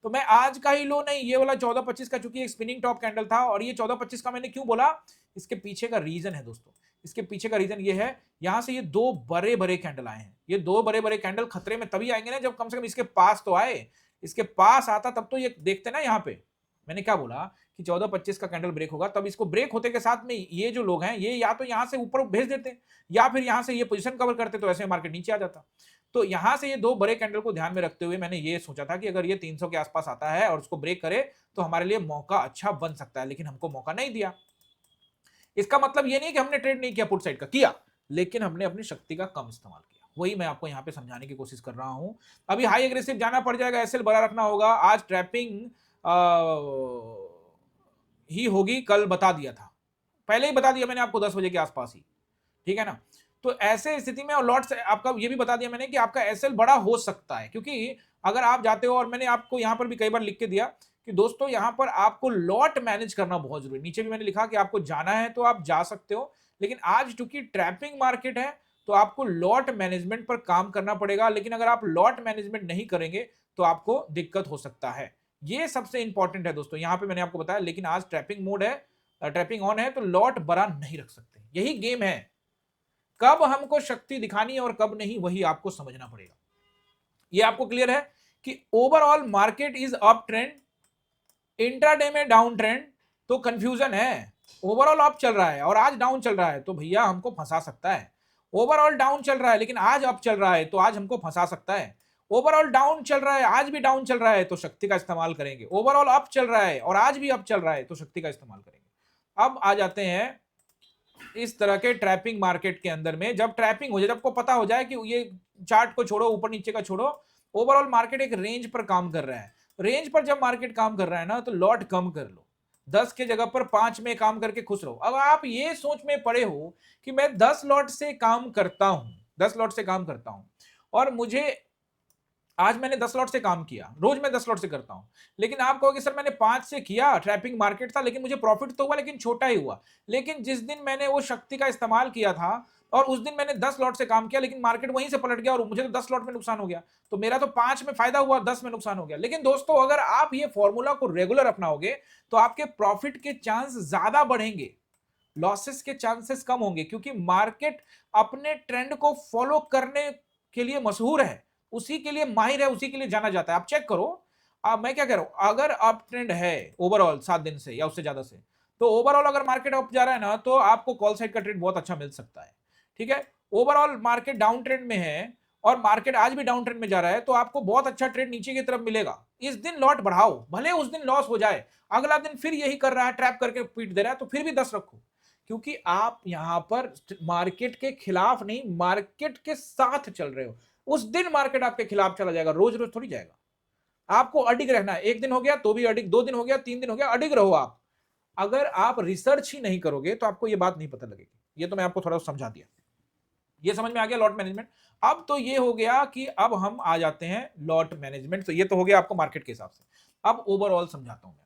तो मैं आज का ही लो नहीं, ये वाला 14-25 का, चूंकि एक स्पिनिंग टॉप कैंडल था, और ये 14-25 का मैंने क्यों बोला, इसके पीछे का रीजन है दोस्तों, इसके पीछे का रीजन ये है, यहां से ये दो बड़े बड़े कैंडल आए हैं, ये दो बड़े बड़े कैंडल खतरे में तभी आएंगे ना जब कम से कम इसके पास तो आए, इसके पास आता तब तो ये देखते ना। यहाँ पे मैंने क्या बोला कि 14-25 का कैंडल ब्रेक होगा, तब इसको ब्रेक होते के साथ में ये जो लोग हैं ये या तो यहां से ऊपर भेज देते या फिर यहां से ये पोजीशन कवर करते, तो ऐसे मार्केट नीचे आ जाता। तो यहां से ये दो बड़े कैंडल को ध्यान में रखते हुए मैंने ये सोचा था कि अगर ये 300 के आसपास आता है और उसको ब्रेक करे तो हमारे लिए मौका अच्छा बन सकता है, लेकिन हमको मौका नहीं दिया। इसका मतलब ये नहीं कि हमने ट्रेड नहीं किया, पुट साइड का किया, लेकिन हमने अपनी शक्ति का कम इस्तेमाल किया। वही मैं आपको यहां पे समझाने की कोशिश कर रहा हूं। अभी हाई एग्रेसिव जाना पड़ जाएगा, एसएल बड़ा रखना होगा। आज ट्रैपिंग ही होगी, कल बता दिया था, पहले ही बता दिया मैंने आपको 10 बजे के आसपास ही, ठीक है ना। तो ऐसे स्थिति में और लॉट्स आपका ये भी बता दिया मैंने कि आपका एसएल बड़ा हो सकता है, क्योंकि अगर आप जाते हो, और मैंने आपको यहां पर भी कई बार लिख के दिया कि दोस्तों यहां पर आपको लॉट मैनेज करना बहुत जरूरी है। नीचे भी मैंने लिखा कि आपको जाना है तो आप जा सकते हो, लेकिन आज चूंकि ट्रैपिंग मार्केट है तो आपको लॉट मैनेजमेंट पर काम करना पड़ेगा। लेकिन अगर आप लॉट मैनेजमेंट नहीं करेंगे तो आपको दिक्कत हो सकता है। ये सबसे इंपॉर्टेंट है दोस्तों, यहां पे मैंने आपको बताया। लेकिन आज ट्रैपिंग मोड है, ट्रैपिंग ऑन है, तो लॉट बड़ा नहीं रख सकते। यही गेम है, कब हमको शक्ति दिखानी है और कब नहीं, वही आपको समझना पड़ेगा। ये आपको क्लियर है कि overall market is up trend, intraday में डाउन ट्रेंड, तो कंफ्यूजन है। ओवरऑल अप चल रहा है और आज डाउन चल रहा है, तो भैया हमको फंसा सकता है। ओवरऑल डाउन चल रहा है लेकिन आज अप चल रहा है, तो आज हमको फंसा सकता है। ओवरऑल डाउन चल रहा है, आज भी डाउन चल रहा है, तो शक्ति का इस्तेमाल करेंगे। ओवरऑल अप चल रहा है और आज भी अप चल रहा है, तो शक्ति का इस्तेमाल करेंगे। अब आ जाते हैं इस तरह के ट्रैपिंग मार्केट के अंदर में। जब ट्रैपिंग हो जाए, जब आपको पता हो जाए कि ये चार्ट को छोड़ो, ऊपर नीचे का छोड़ो, ओवरऑल मार्केट एक रेंज पर काम कर रहा है। रेंज पर जब मार्केट काम कर रहा है ना, तो लॉट कम कर लो, 10 के जगह पर 5 में काम करके खुश रहो। अब आप ये सोच में पड़े हो कि मैं 10 लॉट से काम करता हूं, 10 लॉट से काम करता हूं, और मुझे आज मैंने 10 लॉट से काम किया, रोज मैं 10 लॉट से करता हूं, लेकिन आप कहोगे सर मैंने 5 से किया, ट्रैपिंग मार्केट था, लेकिन मुझे प्रॉफिट तो हुआ लेकिन छोटा ही हुआ। लेकिन जिस दिन मैंने वो शक्ति का इस्तेमाल किया था और उस दिन मैंने 10 लॉट से काम किया, लेकिन मार्केट वहीं से पलट गया और मुझे तो 10 लॉट में नुकसान हो गया, तो मेरा तो 5 में फायदा हुआ, 10 में नुकसान हो गया। लेकिन दोस्तों अगर आप ये फॉर्मूला को रेगुलर अपनाओगे तो आपके प्रॉफिट के चांस ज्यादा बढ़ेंगे, लॉसेस के चांसेस कम होंगे, क्योंकि मार्केट अपने ट्रेंड को फॉलो करने के लिए मशहूर है, उसी के लिए माहिर है, उसी के लिए जाना जाता है। आप चेक करो, मैं क्या कह रहा हूं, अगर अप ट्रेंड है ओवरऑल 7 दिन से या उससे ज्यादा से, तो ओवरऑल अगर मार्केट अप जा रहा है ना, तो आपको कॉल साइड का ट्रेड बहुत अच्छा मिल सकता है, ठीक है। ओवरऑल मार्केट डाउन ट्रेंड में है और मार्केट आज भी डाउन ट्रेंड में जा रहा है, तो आपको बहुत अच्छा ट्रेड नीचे की तरफ मिलेगा। इस दिन लॉट बढ़ाओ, भले उस दिन लॉस हो जाए, अगला दिन फिर यही कर रहा है, ट्रैप करके पीट दे रहा है, तो फिर भी 10 रखो, क्योंकि आप यहां पर मार्केट के खिलाफ नहीं, मार्केट के साथ चल रहे हो। उस दिन मार्केट आपके खिलाफ चला जाएगा, रोज रोज थोड़ी जाएगा। आपको अडिग रहना है, एक दिन हो गया तो भी अडिग, 2 दिन हो गया, 3 दिन हो गया, अडिग रहो आप। अगर आप रिसर्च ही नहीं करोगे तो आपको ये बात नहीं पता लगेगी। ये तो मैं आपको थोड़ा समझा दिया, ये समझ में आ गया लॉट मैनेजमेंट। अब तो ये हो गया कि अब हम आ जाते हैं लॉट मैनेजमेंट, तो ये तो हो गया आपको मार्केट के हिसाब से। अब ओवरऑल समझाता हूं मैं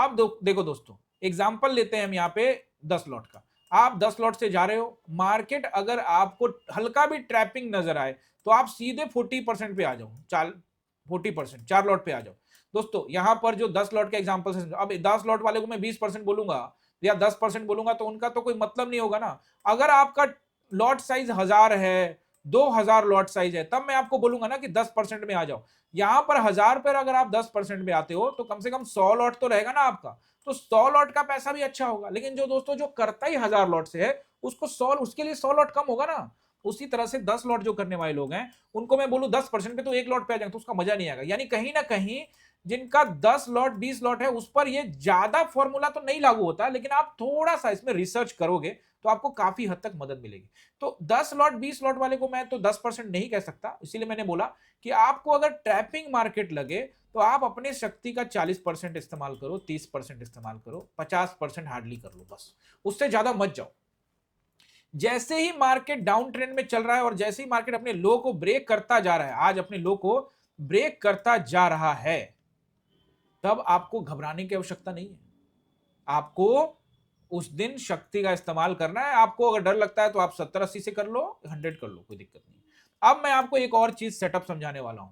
आपको। अब देखो दोस्तों, एग्जांपल लेते हैं हम यहाँ पे 10 लॉट का। आप 10 लॉट से जा रहे हो, मार्केट अगर आपको हल्का भी ट्रैपिंग नजर आए तो आप सीधे 40% पे आ जाओ, 40% 4 लॉट पे आ जाओ। दोस्तों यहां पर जो 10 लॉट के एग्जांपल है, अब 10 लॉट वाले को मैं 20% बोलूंगा या 10% बोलूंगा तो उनका तो कोई मतलब नहीं होगा ना। अगर आपका लॉट साइज 1000 है, 2000 लॉट साइज है, तब मैं आपको बोलूंगा ना कि 10% में आ जाओ। यहां पर 1000 पर अगर आप 10% में आते हो तो कम से कम 100 लॉट तो रहेगा ना आपका, तो 100 लॉट का पैसा भी अच्छा होगा। लेकिन जो दोस्तों जो करता ही 1000 लॉट से है, उसको 100, उसके लिए 100 लॉट कम होगा ना। उसी तरह से 10 लॉट जो करने वाले लोग हैं, उनको मैं बोलूं 10% पे, तो 1 लॉट पे आ जाएंगे, तो उसका मजा नहीं आएगा। यानी कहीं ना कहीं जिनका 10 लॉट 20 लॉट है, उस पर ये ज्यादा फॉर्मूला तो नहीं लागू होता, लेकिन आप थोड़ा सा इसमें रिसर्च करोगे तो आपको काफी हद तक मदद मिलेगी। तो 10 लॉट 20 लॉट वाले को मैं तो 10% नहीं कह सकता, इसीलिए मैंने बोला कि आपको अगर ट्रैपिंग मार्केट लगे तो आप अपने शक्ति का 40% इस्तेमाल करो, 30% इस्तेमाल करो, 50% हार्डली कर लो, बस उससे ज्यादा मत जाओ। जैसे ही मार्केट डाउन ट्रेंड में चल रहा है और जैसे ही मार्केट अपने लो को ब्रेक करता जा रहा है, आज अपने लो को ब्रेक करता जा रहा है, तब आपको घबराने की आवश्यकता नहीं है। आपको उस दिन शक्ति का इस्तेमाल करना है। आपको अगर डर लगता है तो आप 70-80 से कर लो, 100 कर लो, कोई दिक्कत नहीं। अब मैं आपको एक और चीज सेटअप समझाने वाला हूं।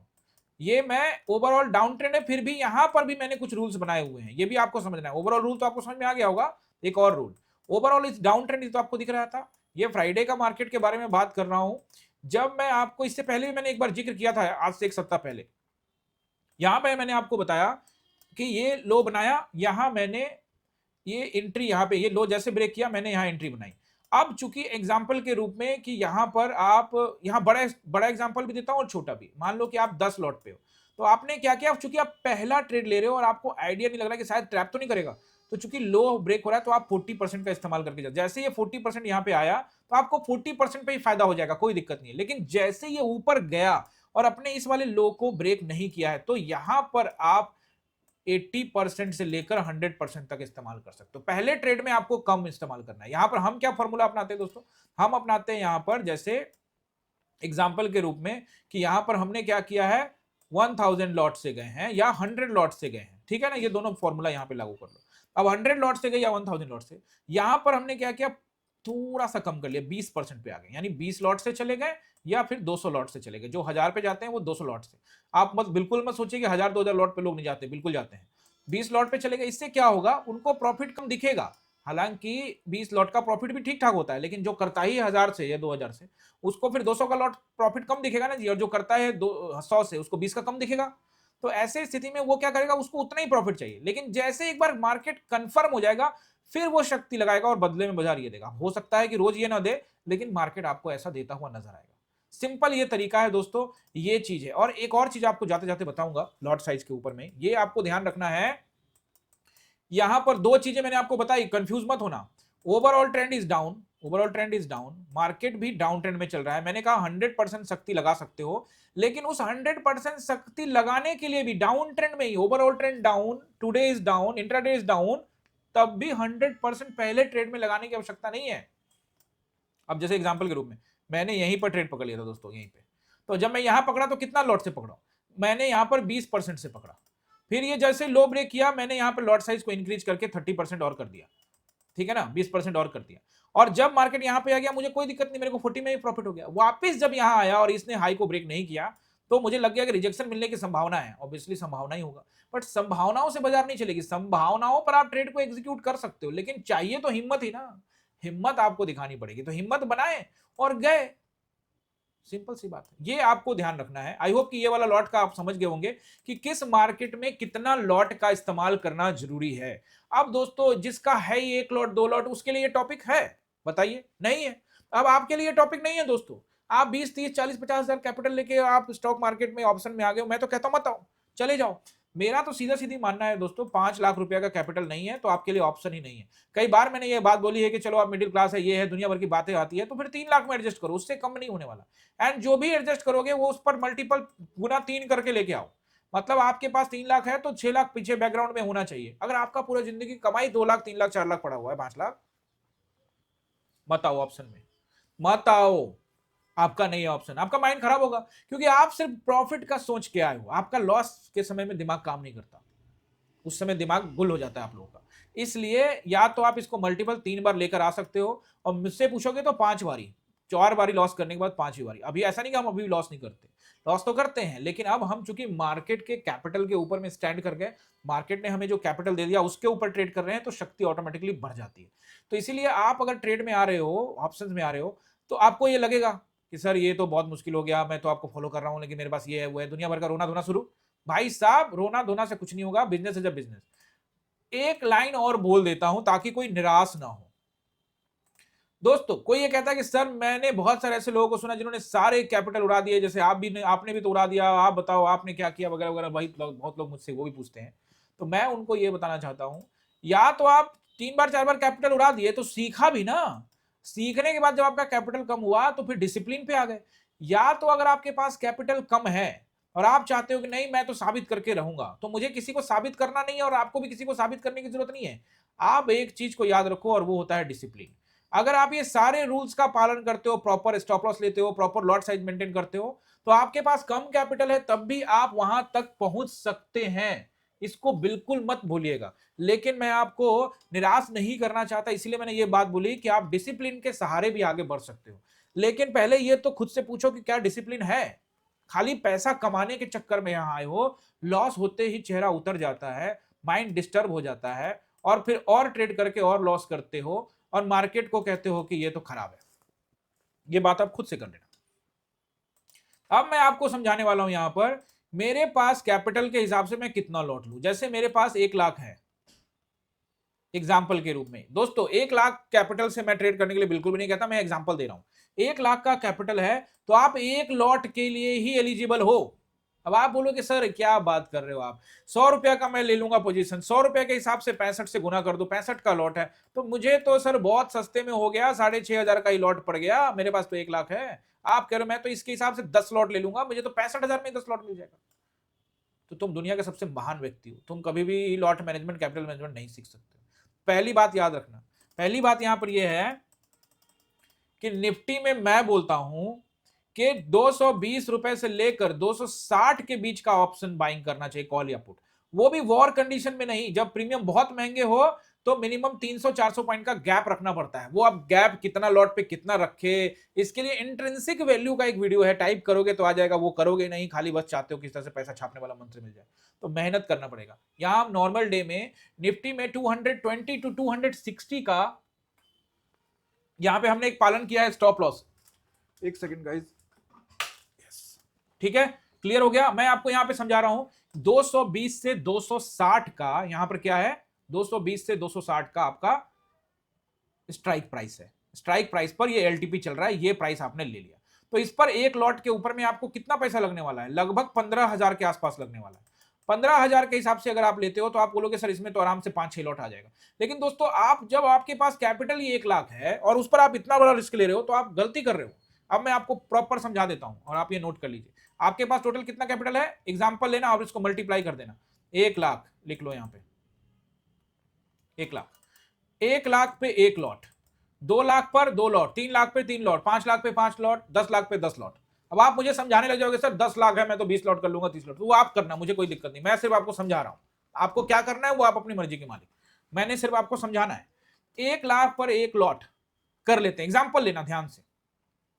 ये मैं ओवरऑल डाउन ट्रेंड है, फिर भी यहां पर भी मैंने कुछ रूल्स बनाए हुए हैं, ये भी आपको समझना है। ओवरऑल रूल तो आपको समझ में आ गया होगा। एक और रूल, ओवरऑल इस डाउन ट्रेंड तो आपको दिख रहा था। ये फ्राइडे का मार्केट के बारे में बात कर रहा हूं। जब मैं आपको इससे पहले भी मैंने एक बार जिक्र किया था, आज से एक सप्ताह पहले, यहां पे मैंने आपको बताया कि ये लो बनाया, यहां मैंने ये एंट्री, यहां पे ये लो जैसे ब्रेक किया मैंने यहां एंट्री बनाई। अब चूंकि एग्जांपल के रूप में कि यहां पर आप, यहां बड़ा बड़ा एग्जांपल भी देता हूं और छोटा भी, मान लो कि आप 10 लॉट पे हो, तो आपने क्या किया, चूंकि आप पहला ट्रेड ले रहे हो और आपको आइडिया नहीं लग रहा कि शायद ट्रैप तो नहीं करेगा, तो चूंकि लो ब्रेक हो रहा है तो आप 40% का इस्तेमाल करके जाओ। जैसे ये 40% यहां पे आया तो आपको 40% पे ही फायदा हो जाएगा, कोई दिक्कत नहीं है। लेकिन जैसे ये ऊपर गया और अपने इस वाले लो को ब्रेक नहीं किया है, तो यहां पर आप 80% से लेकर 100% तक इस्तेमाल कर सकते हो। पहले ट्रेड में आपको कम इस्तेमाल करना है। यहां पर हम क्या फॉर्मूला अपनाते हैं दोस्तों, हम अपनाते हैं यहां पर जैसे एग्जांपल के रूप में कि यहां पर हमने क्या किया है, 1000 लॉट से गए हैं या 100 लॉट से गए हैं, ठीक है ना, ये दोनों फॉर्मूला यहां पे लागू कर लो। अब 100 लॉट से गए या 1000 लॉट से, यहां पर हमने क्या किया, थोड़ा सा कम कर लिया, 20% पे आ गए, यानी 20 लॉट से चले गए या फिर 200 लॉट से चले गए। जो 1000 पे जाते हैं वो 200 लॉट से। आप मत बिल्कुल मत सोचिए कि 1000-2000 लॉट पे लोग नहीं जाते, बिल्कुल जाते हैं। 20 लॉट पे चले गए, इससे क्या होगा, उनको प्रॉफिट कम दिखेगा। हालांकि 20 लॉट का प्रॉफिट भी ठीक ठाक होता है, लेकिन जो करता ही 1000 से या 2000 से, उसको फिर 200 का लॉट प्रॉफिट कम दिखेगा ना जी, और जो करता है 100 से, उसको 20 का कम दिखेगा। तो ऐसे स्थिति में वो क्या करेगा, उसको उतना ही प्रॉफिट चाहिए। लेकिन जैसे एक बार मार्केट कंफर्म हो जाएगा, फिर वो शक्ति लगाएगा और बदले में बाजार ये देगा। हो सकता है कि रोज ये ना दे, लेकिन मार्केट आपको ऐसा देता हुआ नजर आएगा। सिंपल ये तरीका है दोस्तों, ये चीज है। और एक और चीज आपको जाते जाते बताऊंगा लॉट साइज के ऊपर में, ये आपको ध्यान रखना है। यहां पर दो चीजें मैंने आपको बताई, कंफ्यूज मत होना। Overall trend is down, overall trend is down, market भी डाउन ट्रेंड में चल रहा है। मैंने कहा 100% शक्ति लगा सकते हो, लेकिन उस 100% शक्ति लगाने के लिए भी डाउन ट्रेंड में ही, overall trend down, today is down, intraday is down, तब भी 100% पहले ट्रेड में लगाने की आवश्यकता नहीं है। अब जैसे एग्जांपल के रूप में मैंने यहीं पर ट्रेड पकड़ लिया था दोस्तों, यहीं पे, तो जब मैं यहां पकड़ा तो कितना लॉट से पकड़ा, मैंने यहां पर 20% से पकड़ा। फिर ये जैसे लो ब्रेक किया, मैंने यहां पर लॉट साइज को इंक्रीज करके 30% और कर दिया, ठीक है ना, 20% और कर दिया। और जब मार्केट यहां पे आ गया, मुझे कोई दिक्कत नहीं, मेरे को 40 में ही प्रॉफिट हो गया। वापस जब यहां आया और इसने हाई को ब्रेक नहीं किया, तो मुझे लग गया कि रिजेक्शन मिलने की संभावना है। ऑब्वियसली संभावना ही होगा, बट संभावनाओं से बाजार नहीं चलेगी। संभावनाओं पर आप ट्रेड को एग्जीक्यूट कर सकते हो, लेकिन चाहिए तो हिम्मत ही ना, हिम्मत आपको दिखानी पड़ेगी। तो हिम्मत बनाए और गए, सिंपल सी बात है। ये आपको ध्यान रखना है। आई होप कि ये वाला लॉट का आप समझ गए होंगे कि किस मार्केट में कितना लॉट का इस्तेमाल करना जरूरी है। अब दोस्तों जिसका है ये 1 लॉट 2 लॉट, उसके लिए ये टॉपिक है, बताइए, नहीं है। अब आपके लिए टॉपिक नहीं है दोस्तों। आप 20 30 40 50 हजार कैपिटल लेके आप स्टॉक मार्केट में ऑप्शन में आ गए, मैं तो कहता हूं मत आओ, चले जाओ। मेरा तो सीधा सीधी मानना है दोस्तों, 5 लाख रुपया का कैपिटल नहीं है तो आपके लिए ऑप्शन ही नहीं है। कई बार मैंने ये बात बोली है कि चलो आप मिडिल क्लास है, ये है, दुनिया भर की बातें आती है, तो फिर 3 लाख में एडजस्ट करो, उससे कम नहीं होने वाला। एंड जो भी एडजस्ट करोगे वो उस पर मल्टीपल गुना 3 करके लेके आओ। मतलब आपके पास 3 लाख है तो 6 लाख पीछे बैकग्राउंड में होना चाहिए। अगर आपका पूरा जिंदगी कमाई 2 लाख 3 लाख 4 लाख पड़ा हुआ है, 5 लाख, मत आओ ऑप्शन में, मत आओ। आपका नहीं है ऑप्शन, आपका माइंड खराब होगा, क्योंकि आप सिर्फ प्रॉफिट का सोच के आए हो। आपका लॉस के समय में दिमाग काम नहीं करता, उस समय दिमाग गुल हो जाता है आप लोगों का। इसलिए या तो आप इसको मल्टीपल 3 बार लेकर आ सकते हो, और मुझसे पूछोगे तो 5 बारी, 4 बारी लॉस करने के बाद 5वीं बारी। अभी ऐसा नहीं कि हम अभी लॉस नहीं करते, लॉस तो करते हैं, लेकिन अब हम चूंकि मार्केट के कैपिटल के ऊपर में स्टैंड कर गए, मार्केट ने हमें जो कैपिटल दे दिया उसके ऊपर ट्रेड कर रहे हैं, तो शक्ति ऑटोमेटिकली बढ़ जाती है। तो इसीलिए आप अगर ट्रेड में आ रहे हो, ऑप्शंस में आ रहे हो, तो आपको ये लगेगा कि सर ये तो बहुत मुश्किल हो गया, मैं तो आपको फॉलो कर रहा हूं, लेकिन मेरे पास ये है वो है, दुनिया भर का रोना धोना शुरू। भाई साहब, रोना धोना से कुछ नहीं होगा, बिजनेस है जब बिजनेस। एक लाइन और बोल देता हूं ताकि कोई निराश ना हो दोस्तों। कोई ये कहता है कि सर मैंने बहुत सारे ऐसे लोगों को सुना जिन्होंने सारे कैपिटल उड़ा दिए, जैसे आप भी, आपने भी तो उड़ा दिया, आप बताओ आपने क्या किया वगैरह वगैरह। भाई बहुत लोग मुझसे वो भी पूछते हैं, तो मैं उनको ये बताना चाहता हूं, या तो आप 3 बार 4 बार कैपिटल उड़ा दिए तो सीखा भी ना, सीखने के बाद जब आपका कैपिटल कम हुआ तो फिर डिसिप्लिन पे आ गए। या तो अगर आपके पास कैपिटल कम है और आप चाहते हो कि नहीं मैं तो साबित करके रहूंगा, तो मुझे किसी को साबित करना नहीं है और आपको भी किसी को साबित करने की जरूरत नहीं है। आप एक चीज को याद रखो और वो होता है डिसिप्लिन। अगर आप ये सारे रूल्स का पालन करते हो, प्रॉपर स्टॉप लॉस लेते हो, प्रॉपर लॉट साइज मेंटेन करते हो, तो आपके पास कम कैपिटल है तब भी आप वहां तक पहुंच सकते हैं। इसको बिल्कुल मत भूलिएगा। लेकिन मैं आपको निराश नहीं करना चाहता, इसलिए मैंने ये बात बोली कि आप डिसिप्लिन के सहारे भी आगे बढ़ सकते हो। लेकिन पहले ये तो खुद से पूछो कि क्या डिसिप्लिन है। खाली पैसा कमाने के चक्कर में यहां आए हो, लॉस होते ही चेहरा उतर जाता है, माइंड डिस्टर्ब हो जाता है, और फिर और ट्रेड करके और लॉस करते हो और मार्केट को कहते हो कि ये तो खराब है। ये बात आप खुद से कर लेना। अब मैं आपको समझाने वाला हूं यहां पर, मेरे पास कैपिटल के हिसाब से मैं कितना लॉट लूं। जैसे मेरे पास 1 लाख है एग्जाम्पल के रूप में, दोस्तों 1 लाख कैपिटल से मैं ट्रेड करने के लिए बिल्कुल भी नहीं कहता, मैं एग्जाम्पल दे रहा हूं। 1 लाख का कैपिटल है तो आप एक लॉट के लिए ही एलिजिबल हो। अब आप बोलोगे सर क्या बात कर रहे हो आप, 100 रुपया का मैं ले लूंगा पोजीशन, 100 रुपया के हिसाब से 65 से गुना कर दो, 65 का लॉट है, तो मुझे तो सर बहुत सस्ते में हो गया, 6,500 का ही लॉट पड़ गया, मेरे पास तो 1 लाख है। आप कह रहे हो मैं तो इसके हिसाब से 10 लॉट ले लूंगा, मुझे तो 65,000 में 10 लॉट मिल जाएगा। तो तुम दुनिया के सबसे महान व्यक्ति हो, तुम कभी भी लॉट मैनेजमेंट, कैपिटल मैनेजमेंट नहीं सीख सकते। पहली बात याद रखना, पहली बात यहां पर यह है कि निफ्टी में मैं बोलता हूं कि 220 रुपए से लेकर 260 के बीच का ऑप्शन बाइंग करना चाहिए, कॉल या पुट, वो भी वॉर कंडीशन में नहीं, जब प्रीमियम बहुत महंगे हो तो मिनिमम 300-400 पॉइंट का गैप रखना पड़ता है। वो आप गैप कितना लॉट पे कितना रखे, इसके लिए इंट्रिंसिक वैल्यू का एक वीडियो है, टाइप करोगे तो आ जाएगा, वो करोगे नहीं, खाली बस चाहते हो किस तरह से पैसा छापने वाला मंत्र मिल जाए, तो मेहनत करना पड़ेगा। यहां नॉर्मल डे में निफ्टी में 220 टू 260 का यहां पे हमने एक पालन किया है स्टॉप लॉस। एक सेकंड गाइस, ठीक है, क्लियर हो गया। मैं आपको यहां पे समझा रहा हूं 220 से 260 का यहां पर क्या है, 220 से 260 का आपका स्ट्राइक प्राइस है। स्ट्राइक प्राइस पर ये एलटीपी चल रहा है, ये प्राइस आपने ले लिया, तो इस पर एक लॉट के ऊपर में आपको कितना पैसा लगने वाला है, लगभग 15,000 के आसपास लगने वाला है। 15,000 के हिसाब से अगर आप लेते हो तो आप बोलोगे सर इसमें तो आराम से 5-6 लॉट आ जाएगा। लेकिन दोस्तों आप जब आपके पास कैपिटल ही 1 लाख है और उस पर आप इतना बड़ा रिस्क ले रहे हो तो आप गलती कर रहे हो। अब मैं आपको प्रॉपर समझा देता हूं और आप ये नोट कर लीजिए। आपके पास टोटल कितना कैपिटल है, एग्जाम्पल लेना और इसको मल्टीप्लाई कर देना, 1 लाख लिख लो यहां पे, 1 लाख, 1 लाख पे 1 लॉट, 2 लाख पर 2 लॉट, 3 लाख पे 3 लॉट, 5 लाख पे 5 लॉट, 10 लाख पे 10 लॉट। अब आप मुझे समझाने लग जाओगे सर 10 लाख है मैं तो 20 लॉट कर लूंगा, 30 लॉट, तो वो आप करना, मुझे कोई दिक्कत नहीं, मैं सिर्फ आपको समझा रहा हूं, आपको क्या करना है वो आप अपनी मर्जी के मालिक, मैंने सिर्फ आपको समझाना है। 1 लाख पर 1 लॉट कर लेते हैं, एग्जाम्पल लेना ध्यान से,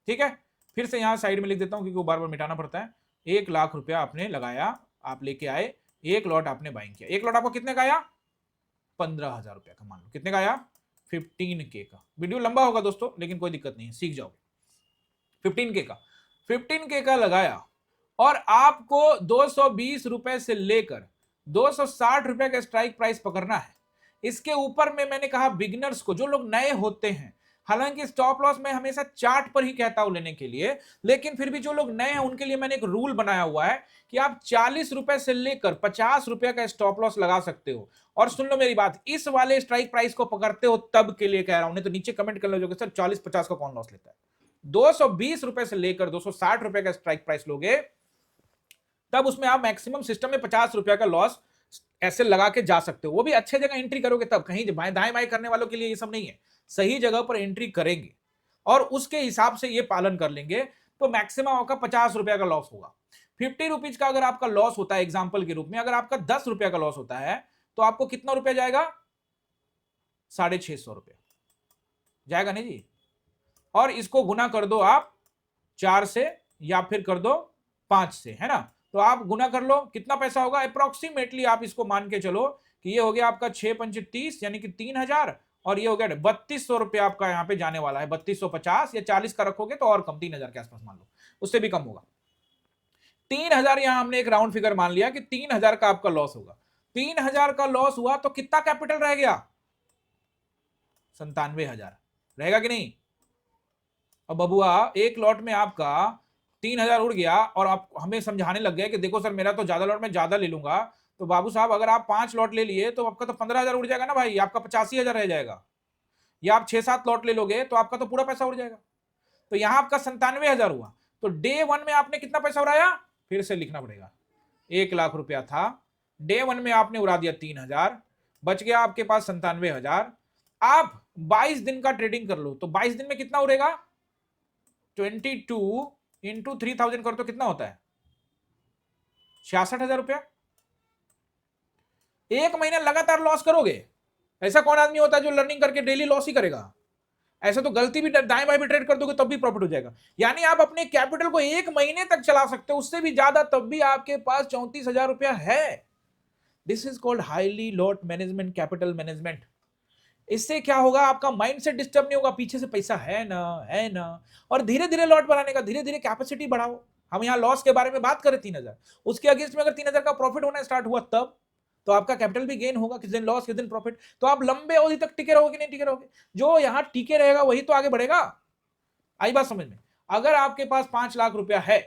ठीक है। फिर से यहां साइड में लिख देता हूं क्योंकि वो बार बार मिटाना पड़ता है। 1 लाख रुपया आपने लगाया, आप लेके आए, 1 लॉट आपने बाइंग किया, 1 लॉट आपको कितने का आया, 15,000 रुपया का, मान लो कितने का आया, 15K का। वीडियो लंबा होगा दोस्तों लेकिन कोई दिक्कत नहीं है, सीख जाओगे। 15K का, 15K का लगाया और आपको 220 रुपए से लेकर 260 रुपए का स्ट्राइक प्राइस पकड़ना है। इसके ऊपर में मैंने कहा बिगिनर्स को, जो लोग नए होते हैं, हालांकि स्टॉप लॉस मैं हमेशा चार्ट पर ही कहता हूं लेने के लिए, लेकिन फिर भी जो लोग नए हैं उनके लिए मैंने एक रूल बनाया हुआ है कि आप 40 रुपए से लेकर 50 रुपए का स्टॉप लॉस लगा सकते हो। और सुन लो मेरी बात, इस वाले स्ट्राइक प्राइस को पकड़ते हो तब के लिए कह रहा हूं, नहीं तो नीचे कमेंट कर लो सर 40-50 का कौन लॉस लेता है। 220 रुपए से लेकर 260 रुपए का स्ट्राइक प्राइस लोगे तब उसमें आप मैक्सिमम सिस्टम में 50 रुपए का लॉस ऐसे लगा के जा सकते हो। वो भी अच्छे जगह एंट्री करोगे तब, कहीं दाएं बाएं करने वालों के लिए ये सब नहीं है, सही जगह पर एंट्री करेंगे और उसके हिसाब से ये पालन कर लेंगे तो मैक्सिमम आपका 50 रुपया का लॉस होगा। 50 रुपीज का अगर आपका लॉस होता है एग्जाम्पल के रूप में, अगर आपका 10 रुपया का लॉस होता है तो आपको कितना रुपया जाएगा, 650 रुपया जाएगा नहीं जी। और इसको गुना कर दो आप 4 से या फिर कर दो 5 से, है ना, तो आप गुना कर लो कितना पैसा होगा अप्रोक्सीमेटली, आप इसको मान के चलो कि ये हो गया आपका 6×5 यानी कि 3,000 और ये हो गया 3,200 रुपया आपका यहाँ पे जाने वाला है। 3,250 या 40 का रखोगे तो और कम, 3,000 के आसपास मान लो, उससे भी कम होगा। 3,000 यहां हमने एक राउंड फिगर मान लिया कि 3,000 का आपका लॉस होगा। 3,000 का लॉस हुआ तो कितना कैपिटल रह गया, 97,000 रहेगा कि नहीं। अब बबुआ एक लॉट में आपका 3,000 उड़ गया और आप हमें समझाने लग गए कि देखो सर मेरा तो ज्यादा लॉट में ज्यादा ले लूंगा, तो बाबू साहब अगर आप 5 लॉट ले लिए तो आपका तो 15,000 उड़ जाएगा ना भाई, आपका 85,000 रह जाएगा। या आप 6-7 लॉट ले लोगे तो आपका तो पूरा पैसा उड़ जाएगा। तो यहां आपका 97,000 हुआ, तो डे 1 में आपने कितना पैसा उड़ाया, फिर से लिखना पड़ेगा, 1 लाख रुपया था, डे 1 में आपने उड़ा दिया 3,000, बच गया आपके पास 97,000। आप 22 दिन का ट्रेडिंग कर लो तो 22 दिन में कितना उड़ेगा, 22 इंटू 3,000 करो तो कितना होता है, 66,000 रुपया। एक महीना लगातार लॉस करोगे, ऐसा कौन आदमी होता है जो लर्निंग करके डेली लॉस ही करेगा, ऐसे तो गलती भी दाएं बाएं भी ट्रेड कर दोगे तब भी प्रॉफिट हो जाएगा। यानी आप अपने कैपिटल को 1 महीने तक चला सकते हो, उससे भी ज्यादा, तब भी आपके पास 34,000 रुपया है। This is called highly lot management, capital management. इससे क्या होगा, आपका माइंडसेट डिस्टर्ब नहीं होगा, पीछे से पैसा है ना, है ना। और धीरे धीरे लॉट बढ़ाने का, धीरे धीरे कैपेसिटी बढ़ाओ। हम यहाँ लॉस के बारे में बात करें 3,000, उसके अगेंस्ट में अगर 3,000 का प्रॉफिट होना स्टार्ट हुआ तब तो आपका कैपिटल भी गेन होगा, किस दिन लॉस किस दिन प्रॉफिट। तो आप लंबे अवधि तक टिके रहोगे कि नहीं टिके रहोगे, जो यहाँ टिके रहेगा वही तो आगे बढ़ेगा। आई बात समझ में। अगर आपके पास 5 लाख रुपया है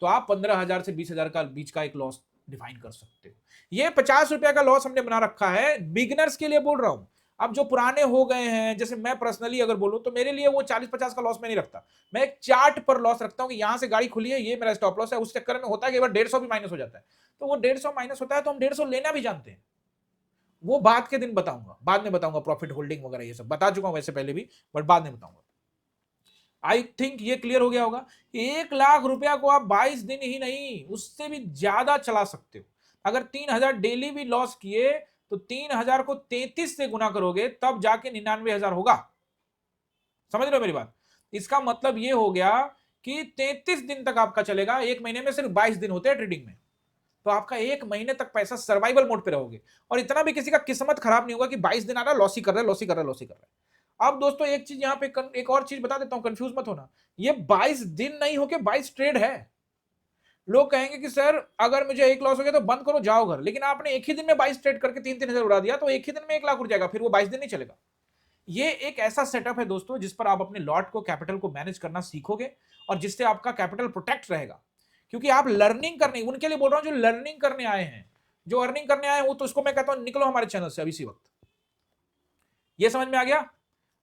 तो आप 15,000 से 20,000 का बीच का एक लॉस डिफाइन कर सकते हो। ये 50 रुपया का लॉस हमने बना रखा है, बिगिनर्स के लिए बोल रहा हूं। अब जो पुराने हो गए हैं, जैसे मैं पर्सनली अगर बोलूं तो मेरे लिए वो 40-50 का लॉस मैं नहीं रखता, मैं एक चार्ट पर लॉस रखता हूं कि यहां से गाड़ी खुली है, ये मेरा स्टॉप लॉस है। उस चक्कर में होता है कि 150 भी माइनस हो जाता है, तो वो 150 माइनस होता है तो हम 150 लेना भी जानते हैं। वो बाद के दिन बताऊंगा, बाद में बताऊंगा, प्रॉफिट होल्डिंग वगैरह ये सब बता चुका हूं वैसे पहले भी, बट बाद में बताऊंगा। आई थिंक ये क्लियर हो गया होगा। 1 लाख रुपया को आप 22 दिन ही नहीं, उससे भी ज्यादा चला सकते हो। अगर 3,000 डेली भी लॉस किए तो 3,000 को 33 से गुना करोगे तब जाके 99,000 होगा। समझ रहे हो मेरी बात। इसका मतलब ये हो गया कि 33 दिन तक आपका चलेगा, 1 महीने में सिर्फ 22 दिन होते हैं ट्रेडिंग में, तो आपका 1 महीने तक पैसा सर्वाइवल मोड पे रहोगे। और इतना भी किसी का किस्मत खराब नहीं होगा कि 22 दिन आ रहा है लॉस ही कर रहा है, लॉस ही कर रहा है, लॉस ही कर रहा है। अब दोस्तों एक चीज यहां पे एक और चीज बता देता हूं, कंफ्यूज मत होना। ये 22 दिन नहीं होके 22 ट्रेड है। लोग कहेंगे कि सर अगर मुझे एक लॉस हो गया तो बंद करो जाओ घर, लेकिन आपने एक ही दिन में 22 ट्रेड करके 3-3 हजार उड़ा दिया तो एक ही दिन में 1 लाख उड़ जाएगा, फिर वो 22 दिन नहीं चलेगा। ये एक ऐसा सेटअप है दोस्तों जिस पर आप अपने लॉट को, कैपिटल को मैनेज करना सीखोगे और जिससे आपका कैपिटल प्रोटेक्ट रहेगा। क्योंकि आप लर्निंग करने, उनके लिए बोल रहा हूं जो लर्निंग करने आए हैं, जो अर्निंग करने आए हैं, वो तो उसको मैं कहता हूं निकलो हमारे चैनल से अभी इसी वक्त। ये समझ में आ गया।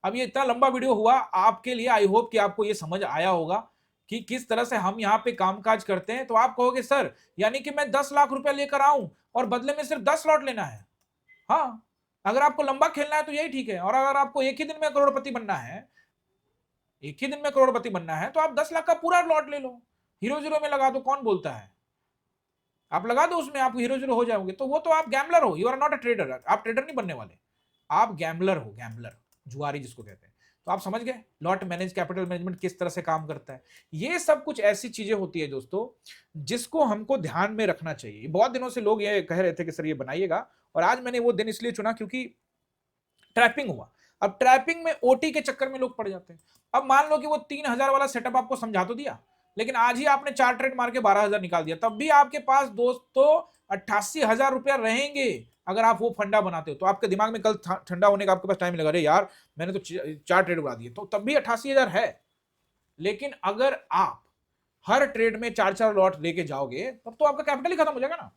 अब ये इतना लंबा वीडियो हुआ आपके लिए, आई होप कि आपको ये समझ आया होगा कि किस तरह से हम यहाँ पे कामकाज करते हैं। तो आप कहोगे सर यानी कि मैं 10 लाख रुपया लेकर आऊं और बदले में सिर्फ 10 लॉट लेना है। हाँ, अगर आपको लंबा खेलना है तो यही ठीक है, और अगर आपको एक ही दिन में करोड़पति बनना है, एक ही दिन में करोड़पति बनना है, तो आप 10 लाख का पूरा लॉट ले लो, हीरो जीरो में लगा दो। कौन बोलता है, आप लगा दो उसमें, आप हीरो जीरो हो जाओगे। तो वो तो आप गैम्बलर हो, you are not a trader. आप ट्रेडर नहीं बनने वाले, आप गैम्बलर हो, गैम्बलर, जुआरी जिसको कहते हैं। तो आप समझ गए लॉट मैनेज, कैपिटल मैनेजमेंट किस तरह से काम करता है। ये सब कुछ ऐसी चीजें होती है दोस्तों जिसको हमको ध्यान में रखना चाहिए। बहुत दिनों से लोग ये कह रहे थे कि सर ये बनाइएगा, और आज मैंने वो दिन इसलिए चुना क्योंकि ट्रैपिंग हुआ। अब ट्रैपिंग में ओटी के चक्कर में लोग पड़ जाते हैं। अब मान लो कि वो 3,000 वाला सेटअप आपको समझा तो दिया, लेकिन आज ही आपने 4 ट्रेड मार के 12,000 निकाल दिया, तब भी आपके पास दोस्तों 88,000 रुपया रहेंगे। अगर आप वो फंडा बनाते हो तो आपके दिमाग में कल ठंडा होने का आपके पास टाइम लगा, अरे यार मैंने तो 4 ट्रेड उड़ा दिए, तो तब भी 88,000 है। लेकिन अगर आप हर ट्रेड में 4-4 लॉट लेके जाओगे तब तो आपका कैपिटल ही खत्म हो जाएगा ना।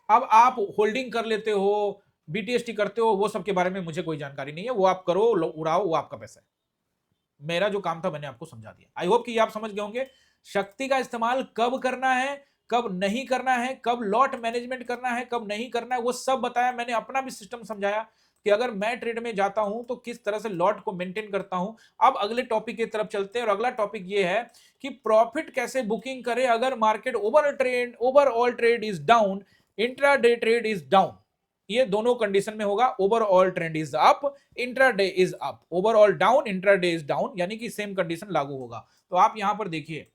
अब आप होल्डिंग कर लेते हो, बीटीएसटी करते हो, वो सब के बारे में मुझे कोई जानकारी नहीं है, वो आप करो, उड़ाओ, वो आपका पैसा है। मेरा जो काम था मैंने आपको समझा दिया। आई होप कि आप समझ गए होंगे शक्ति का इस्तेमाल कब करना है, कब नहीं करना है, कब लॉट मैनेजमेंट करना है, कब नहीं करना है, वो सब बताया मैंने। अपना भी सिस्टम समझाया कि अगर मैं ट्रेड में जाता हूं तो किस तरह से लॉट को मेंटेन करता हूं। अब अगले टॉपिक की तरफ चलते हैं, और अगला टॉपिक ये है कि प्रॉफिट कैसे बुकिंग करें अगर market overall trade is down, intraday trade is down. ये दोनों कंडीशन में होगा, overall trend is up, intraday is up, overall down, intraday is down, यानी कि सेम कंडीशन लागू होगा। तो आप यहां पर देखिए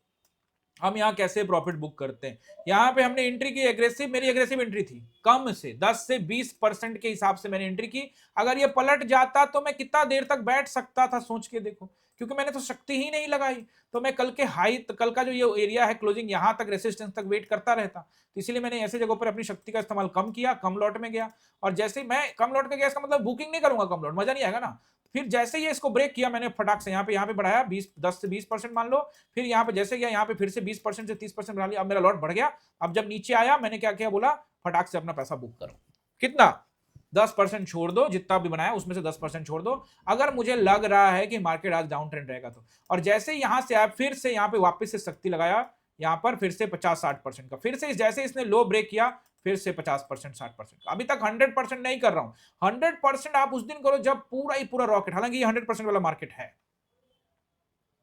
हम यहां कैसे प्रॉफिट बुक करते हैं। यहां पे हमने एंट्री की एग्रेसिव, मेरी एग्रेसिव एंट्री थी, कम से 10 से 20% के हिसाब से मैंने एंट्री की। अगर ये पलट जाता तो मैं कितना देर तक बैठ सकता था, सोच के देखो, क्योंकि मैंने तो शक्ति ही नहीं लगाई। तो मैं कल के हाई, कल का जो ये एरिया है क्लोजिंग, यहां तक रेसिस्टेंस तक वेट करता रहता। तो इसीलिए मैंने ऐसे जगहों पर अपनी शक्ति का इस्तेमाल कम किया, कम लॉट में गया। और जैसे ही मैं कम लॉट में गया, इसका मतलब बुकिंग नहीं करूंगा कम लॉट, मजा नहीं आएगा ना। फिर जैसे ही इसको ब्रेक किया मैंने फटाक से यहाँ पे बढ़ाया 10 से 20% मान लो। फिर यहाँ पे जैसे गया, यहाँ पे फिर से 20% से 30% बढ़ा लिया। अब मेरा लॉट बढ़ गया। अब जब नीचे आया मैंने क्या किया, बोला फटाक से अपना पैसा बुक करो। कितना, 10% छोड़ दो, जितना भी बनाया उसमें से 10% छोड़ दो, अगर मुझे लग रहा है कि मार्केट आज डाउन ट्रेंड रहेगा तो। और जैसे ही यहां से आप फिर से यहाँ पे वापस से शक्ति लगाया, यहाँ पर फिर से 50-60% का, फिर से जैसे इसने लो ब्रेक किया फिर से 50% 60%। अभी तक 100% नहीं कर रहा हूं। 100% आप उस दिन करो जब पूरा ही पूरा रॉकेट, हालांकि ये 100% वाला मार्केट है,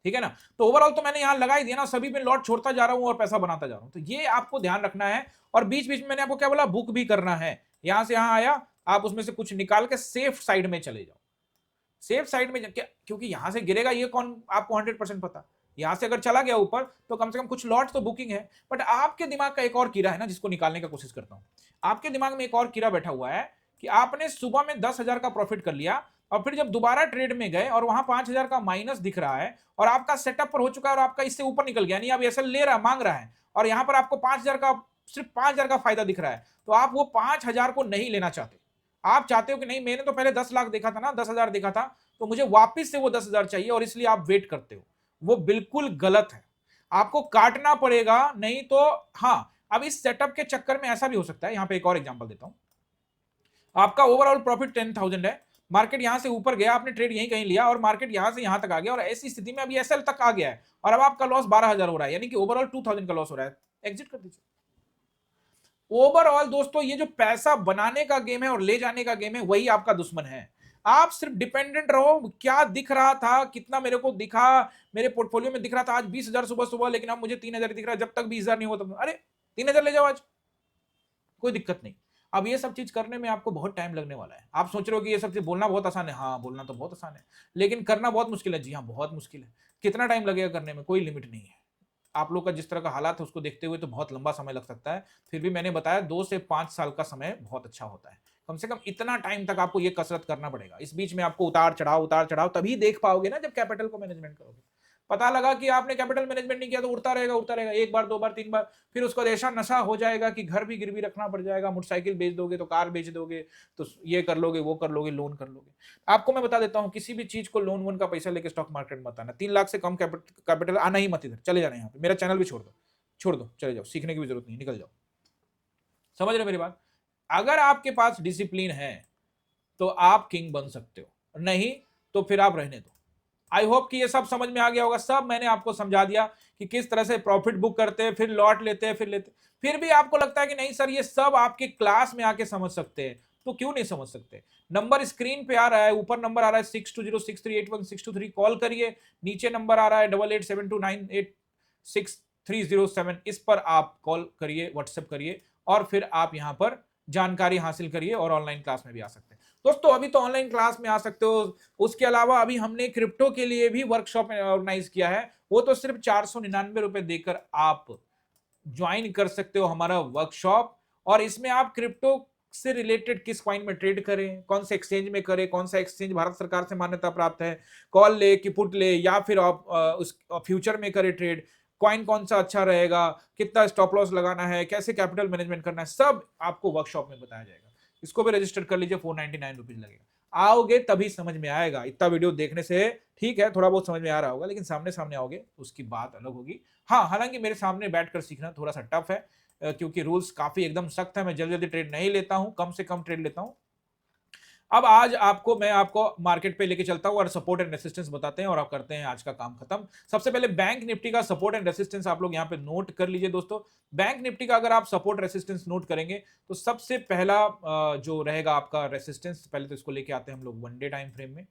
ठीक है ना। तो ओवरऑल तो मैंने यहां लगा ही दिया ना, सभी में लॉट छोड़ता जा रहा हूं और पैसा बनाता जा रहा हूं। तो ये आपको ध्यान रखना है। और बीच बीच में मैंने आपको क्या बोला, बुक भी करना है। यहां से यहां आया, आप उसमें से कुछ निकाल के सेफ साइड में चले जाओ। सेफ साइड में क्योंकि यहां से गिरेगा ये कौन आपको 100% पता। यहां से अगर चला गया ऊपर तो कम से कम कुछ लॉट तो बुकिंग है। बट आपके दिमाग का एक और कीड़ा है ना, जिसको निकालने का कोशिश करता हूं। आपके दिमाग में एक और कीड़ा बैठा हुआ है कि आपने सुबह में 10,000 का प्रॉफिट कर लिया और फिर जब दोबारा ट्रेड में गए और वहां 5,000 का माइनस दिख रहा है और आपका सेटअप पर हो चुका है और आपका इससे ऊपर निकल गया, यानी आप एसएल ले रहा मांग रहा है और यहां पर आपको 5,000 का, सिर्फ 5,000 का फायदा दिख रहा है, तो आप वो 5,000 को नहीं लेना चाहते। आप चाहते हो कि नहीं, मैंने तो पहले 10 लाख देखा था ना, 10,000 देखा था, तो मुझे वापिस से वो 10,000 चाहिए, और इसलिए आप वेट करते हो। वो बिल्कुल गलत है। आपको काटना पड़ेगा, नहीं तो हाँ, अब इस सेटअप के चक्कर में ऐसा भी हो सकता है। यहां पे एक और एग्जांपल देता हूं। आपका ओवरऑल प्रॉफिट 10,000 है, मार्केट यहां से ऊपर गया, आपने ट्रेड यहीं कहीं लिया और मार्केट यहां से यहां तक आ गया और ऐसी स्थिति में अभी एसएल तक आ गया है और अब आपका लॉस 12,000 हो रहा है, यानी कि ओवरऑल 2,000 का लॉस हो रहा है। एग्जिट कर दीजिए। ओवरऑल दोस्तों, ये जो पैसा बनाने का गेम है और ले जाने का गेम है, वही आपका दुश्मन है। आप सिर्फ डिपेंडेंट रहो, क्या दिख रहा था, कितना मेरे को दिखा, मेरे पोर्टफोलियो में दिख रहा था आज 20,000 सुबह सुबह, लेकिन अब मुझे 3,000 दिख रहा है। जब तक 20,000 नहीं होता, अरे 3,000 ले जाओ आज, कोई दिक्कत नहीं। अब ये सब चीज करने में आपको बहुत टाइम लगने वाला है। आप सोच रहे हो कि ये सब चीज बोलना बहुत आसान है, हाँ बोलना तो बहुत आसान है, लेकिन करना बहुत मुश्किल है। जी हाँ, बहुत मुश्किल है। कितना टाइम लगेगा करने में, कोई लिमिट नहीं है। आप लोग का जिस तरह का हालात है उसको देखते हुए तो बहुत लंबा समय लग सकता है, फिर भी मैंने बताया 2 से 5 साल का समय बहुत अच्छा होता है। कम से कम इतना टाइम तक आपको ये कसरत करना पड़ेगा। इस बीच में आपको उतार चढ़ाव तभी देख पाओगे ना, जब कैपिटल को मैनेजमेंट करोगे। पता लगा कि आपने कैपिटल मैनेजमेंट नहीं किया तो उड़ता रहेगा, एक बार, 2 बार, 3 बार, फिर उसको ऐसा नशा हो जाएगा कि घर भी गिरवी रखना पड़ जाएगा, मोटरसाइकिल बेच दोगे तो कार बेच दोगे, तो ये कर लोगे, वो कर लोगे, लोन कर लोगे। आपको मैं बता देता हूं, किसी भी चीज को लोन वोन का पैसा लेके स्टॉक मार्केट में मत आना। 3 लाख से कम कैपिटल आना ही मत, इधर चले जाना। यहाँ पे मेरा चैनल भी छोड़ दो, चले जाओ, सीखने की भी जरूरत नहीं, निकल जाओ। समझ रहे मेरी बात? अगर आपके पास डिसिप्लिन है तो आप किंग बन सकते हो, नहीं तो फिर आप रहने दो। आई होप कि ये सब समझ में आ गया होगा। सब मैंने आपको समझा दिया कि किस तरह से प्रॉफिट बुक करते हैं, फिर लॉट लेते हैं, फिर लेते। फिर भी आपको लगता है कि नहीं सर, ये सब आपके क्लास में आके समझ सकते हैं, तो क्यों नहीं समझ सकते? नंबर स्क्रीन पे आ रहा है, ऊपर नंबर आ रहा है 6206381623, कॉल करिए। नीचे नंबर आ रहा है 8872986307, इस पर आप कॉल करिए, व्हाट्सएप करिए और फिर आप यहां पर जानकारी हासिल करिए और ऑनलाइन क्लास में भी आ सकते हैं। दोस्तों अभी तो ऑनलाइन क्लास में आ सकते हो, उसके अलावा अभी हमने क्रिप्टो के लिए भी वर्कशॉप ऑर्गेनाइज किया है, वो तो सिर्फ 499 रुपए देकर आप ज्वाइन कर सकते हो हमारा वर्कशॉप। और इसमें आप क्रिप्टो से रिलेटेड किस कॉइन में ट्रेड करें, कौन से एक्सचेंज में करें, कौन सा एक्सचेंज भारत सरकार से मान्यता प्राप्त है, कॉल ले कि पुट ले, या फिर आप उस फ्यूचर में करें ट्रेड, कॉइन कौन सा अच्छा रहेगा, कितना स्टॉप लॉस लगाना है, कैसे कैपिटल मैनेजमेंट करना है, सब आपको वर्कशॉप में बताया जाएगा। इसको भी रजिस्टर कर लीजिए, 499 रुपीज लगेगा। आओगे तभी समझ में आएगा। इतना वीडियो देखने से ठीक है, थोड़ा बहुत समझ में आ रहा होगा, लेकिन सामने सामने आओगे उसकी बात अलग होगी। हाँ, हालांकि मेरे सामने बैठकर सीखना थोड़ा सा टफ है, क्योंकि रूल्स काफी एकदम सख्त है। मैं जल्दी जल्दी ट्रेड नहीं लेता हूं, कम से कम ट्रेड लेता हूं। अब आज मैं आपको मार्केट पे लेके चलता हूं और सपोर्ट एंड रेसिस्टेंस बताते हैं और आप करते हैं आज का काम खत्म। सबसे पहले बैंक निफ्टी का सपोर्ट एंड रेसिस्टेंस आप लोग यहां पे नोट कर लीजिए दोस्तों। बैंक निफ्टी का अगर आप सपोर्ट रेसिस्टेंस नोट करेंगे तो सबसे पहला जो रहेगा आपका रेसिस्टेंस, पहले तो इसको लेके आते हैं हम लोग वन डे टाइम फ्रेम में।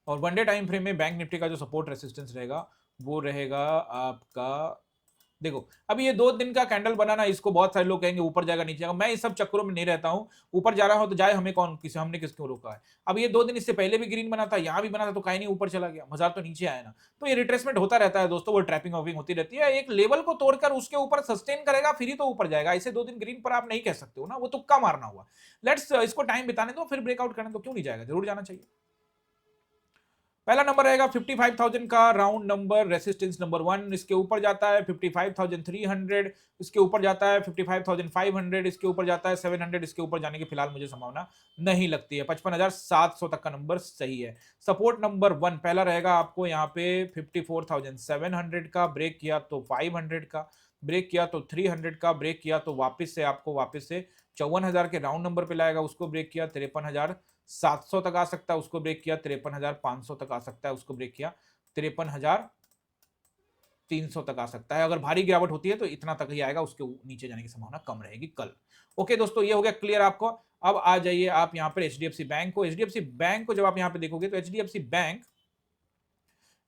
और वन डे टाइम फ्रेम में बैंक निफ्टी का जो सपोर्ट रेसिस्टेंस रहेगा वो रहेगा आपका, देखो अभी ये 2 दिन का कैंडल बनाना, इसको बहुत सारे लोग कहेंगे ऊपर जाएगा नीचे जाएगा, मैं इस सब चक्करों में नहीं रहता हूं। ऊपर जा रहा हो तो जाए, हमें कौन किसी, हमने किसको रोका है? अब ये 2 दिन इससे पहले भी ग्रीन बना था, यहां भी बना था, तो कहीं नहीं ऊपर चला गया, बाजार तो नीचे आया ना। तो ये रिट्रेसमेंट होता रहता है दोस्तों, वो ट्रैपिंग वॉपिंग होती रहती है। एक लेवल को तोड़कर उसके ऊपर सस्टेन करेगा फिर ही तो ऊपर जाएगा। ऐसे 2 दिन ग्रीन पर आप नहीं कह सकते हो ना, वो तुक्का मारना हुआ। लेट्स इसको टाइम बिताने दो, फिर ब्रेकआउट करने दो, क्यों नहीं जाएगा, जरूर जाना चाहिए। पहला नंबर रहेगा 55,000 का राउंड नंबर, रेसिस्टेंस नंबर 1, इसके ऊपर जाता है 55,300, इसके ऊपर जाता है 55,500, इसके ऊपर जाता है 700, इसके ऊपर जाने की फिलहाल मुझे संभावना नहीं लगती है। 55,700 तक का नंबर सही है। सपोर्ट नंबर 1 पहला रहेगा आपको यहाँ पे 54,700 का, ब्रेक किया तो 500 का, ब्रेक किया तो 300 का, ब्रेक किया तो वापस से आपको 54,000 के राउंड नंबर पे लाएगा, उसको ब्रेक किया 53,700 तक आ सकता है, उसको ब्रेक किया 53,500 तक आ सकता है, उसको ब्रेक किया 53,300 तक आ सकता है। अगर भारी गिरावट होती है तो इतना तक ही आएगा, उसके नीचे जाने की संभावना कम रहेगी कल। ओके दोस्तों, ये हो गया क्लियर आपको। अब आ जाइए आप यहाँ पर एचडीएफसी बैंक को। एचडीएफसी बैंक को जब आप यहाँ पे देखोगे तो एचडीएफसी बैंक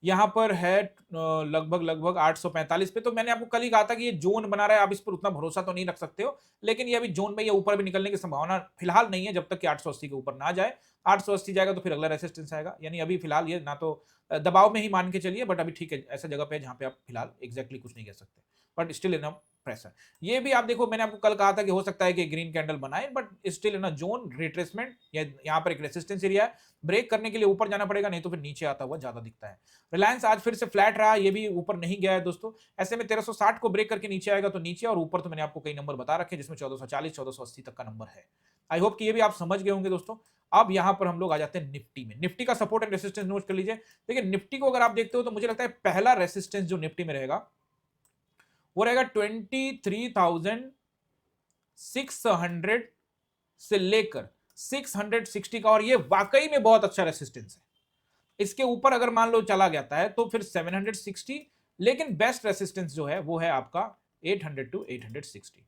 यहाँ पर है लगभग लगभग 845 पे। तो मैंने आपको कल ही कहा था कि ये जोन बना रहा है, आप इस पर उतना भरोसा तो नहीं रख सकते हो, लेकिन ये अभी जोन में, ये ऊपर भी निकलने की संभावना फिलहाल नहीं है जब तक कि 880 के ऊपर ना जाए। 880 जाएगा तो फिर अगला रेसिस्टेंस आएगा, यानी अभी फिलहाल ये ना तो दबाव में ही मान के चलिए, बट अभी ठीक है, ऐसा जगह पे है जहां पे आप फिलहाल एग्जैक्टली कुछ नहीं कह सकते, बट स्टिल इन प्रेशर। ये भी आप देखो, मैंने आपको कल कहा था कि हो सकता है कि ग्रीन कैंडल बनाए, but still in zone retracement, यहाँ पर एक रेसिस्टेंस एरिया है, ब्रेक करने के लिए ऊपर जाना पड़ेगा, नहीं तो फिर नीचे आता हुआ ज्यादा दिखता है। रिलायंस आज फिर से फ्लैट रहा, ये भी ऊपर नहीं गया है दोस्तों। ऐसे में 1360 को ब्रेक करके नीचे आएगा तो नीचे, और ऊपर तो मैंने आपको कई नंबर बता रखे जिसमें 1440 1480 तक का नंबर है। आई होप कि ये भी आप समझ गए होंगे दोस्तों। अब यहां पर हम लोग आ जाते हैं निफ्टी में। निफ्टी का सपोर्ट एंड रेसिस्टेंस नोट कर लीजिए। देखिए निफ्टी को अगर आप देखते हो तो मुझे लगता है पहला रेसिस्टेंस जो निफ्टी में रहेगा वो रहेगा 23,600 से लेकर 660 का, और ये वाकई में बहुत अच्छा रेसिस्टेंस है। इसके ऊपर अगर मान लो चला जाता है तो फिर 760, लेकिन बेस्ट रेसिस्टेंस जो है वो है आपका 800 टू 860,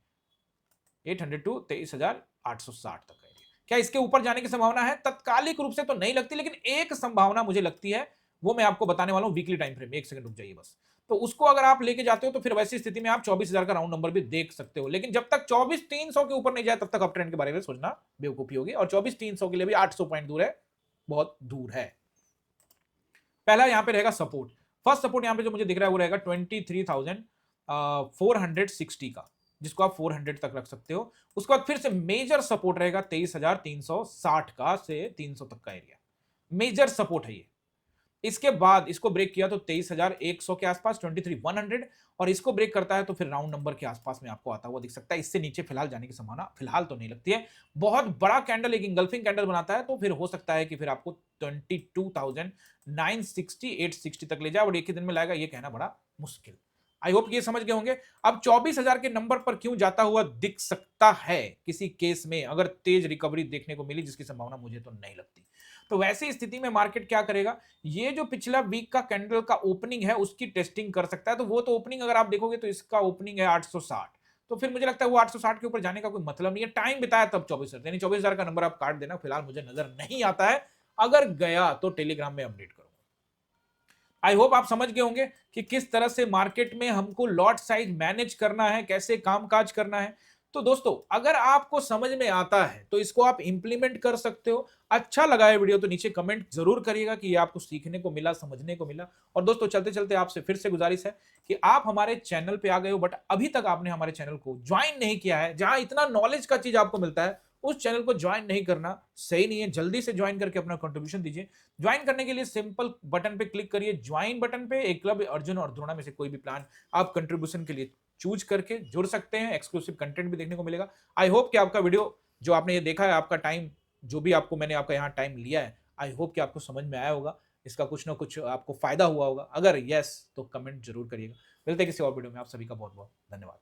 800 टू 23,860 तक है। क्या इसके ऊपर जाने की संभावना है? तत्कालिक रूप से तो नहीं लगती, लेकिन एक संभावना मुझे लगती है, वो मैं आपको बताने वाला हूं वीकली टाइम फ्रेम में। एक सेकंड रुक जाइए बस। तो उसको अगर आप लेके जाते हो तो फिर वैसी स्थिति में आप 24,000 का राउंड नंबर भी देख सकते हो, लेकिन जब तक 24,300 के ऊपर नहीं जाए तब तक अप ट्रेंड के बारे में सोचना बेवकूफी होगी, और 24,300 के लिए भी 800 पॉइंट दूर है, बहुत दूर है। पहला यहां पे रहेगा सपोर्ट। फर्स्ट सपोर्ट यहां पे जो मुझे दिख रहा है वो रहेगा 23,460 का, जिसको आप 400 तक रख सकते हो। उसके बाद फिर से मेजर सपोर्ट रहेगा 23,360 का से 300 तक का एरिया, मेजर सपोर्ट है ये। इसके बाद इसको ब्रेक किया तो 23,100 के आसपास, 23,100, और इसको ब्रेक करता है तो फिर राउंड नंबर के आसपास में आपको आता हुआ दिख सकता है। इससे नीचे फिलहाल जाने की संभावना फिलहाल तो नहीं लगती है। बहुत बड़ा कैंडल, एक इंगल्फिंग कैंडल बनाता है तो फिर हो सकता है कि फिर आपको 22,960 860 तक ले जाए, और एक ही दिन में लाएगा ये कहना बड़ा मुश्किल। आई होप ये समझ गए होंगे। अब 24,000 के नंबर पर क्यों जाता हुआ दिख सकता है किसी केस में, अगर तेज रिकवरी देखने को मिली, जिसकी संभावना मुझे तो नहीं लगती। तो वैसी स्थिति में मार्केट क्या करेगा, ये जो पिछला वीक का कैंडल का ओपनिंग है उसकी टेस्टिंग कर सकता है। तो वो तो ओपनिंग अगर आप देखोगे तो इसका ओपनिंग है 860, तो फिर मुझे लगता है वो 860 के ऊपर जाने का कोई मतलब नहीं है। टाइम बिताया तब 24,000, यानी 24,000 का नंबर आप काट देना, फिलहाल मुझे नजर नहीं आता है। अगर गया तो टेलीग्राम में अपडेट करूंगा। आई होप आप समझ गए होंगे कि किस तरह से मार्केट में हमको लॉट साइज मैनेज करना है, कैसे कामकाज करना है। तो दोस्तों अगर आपको समझ में आता है तो इसको आप इंप्लीमेंट कर सकते हो। अच्छा लगा है वीडियो तो नीचे कमेंट जरूर करिएगा कि ये आपको सीखने को मिला, समझने को मिला। और दोस्तों चलते चलते आपसे फिर से गुजारिश है कि आप हमारे चैनल पे आ गए हो बट अभी तक आपने हमारे चैनल को ज्वाइन नहीं किया है, जहां इतना नॉलेज का चीज आपको मिलता है, उस चैनल को ज्वाइन नहीं करना सही नहीं है। जल्दी से ज्वाइन करके अपना कंट्रीब्यूशन दीजिए। ज्वाइन करने के लिए सिंपल बटन पे क्लिक करिए, ज्वाइन बटन पे। एक क्लब अर्जुन और द्रोणा में से कोई भी प्लान आप कंट्रीब्यूशन के लिए चूज करके जुड़ सकते हैं, एक्सक्लूसिव कंटेंट भी देखने को मिलेगा। आई होप कि आपका वीडियो जो आपने ये देखा है, आपका टाइम जो भी आपको मैंने आपका यहाँ टाइम लिया है, आई होप कि आपको समझ में आया होगा, इसका कुछ ना कुछ आपको फायदा हुआ होगा। अगर यस तो कमेंट जरूर करिएगा। मिलते हैं किसी और वीडियो में, आप सभी का बहुत बहुत धन्यवाद।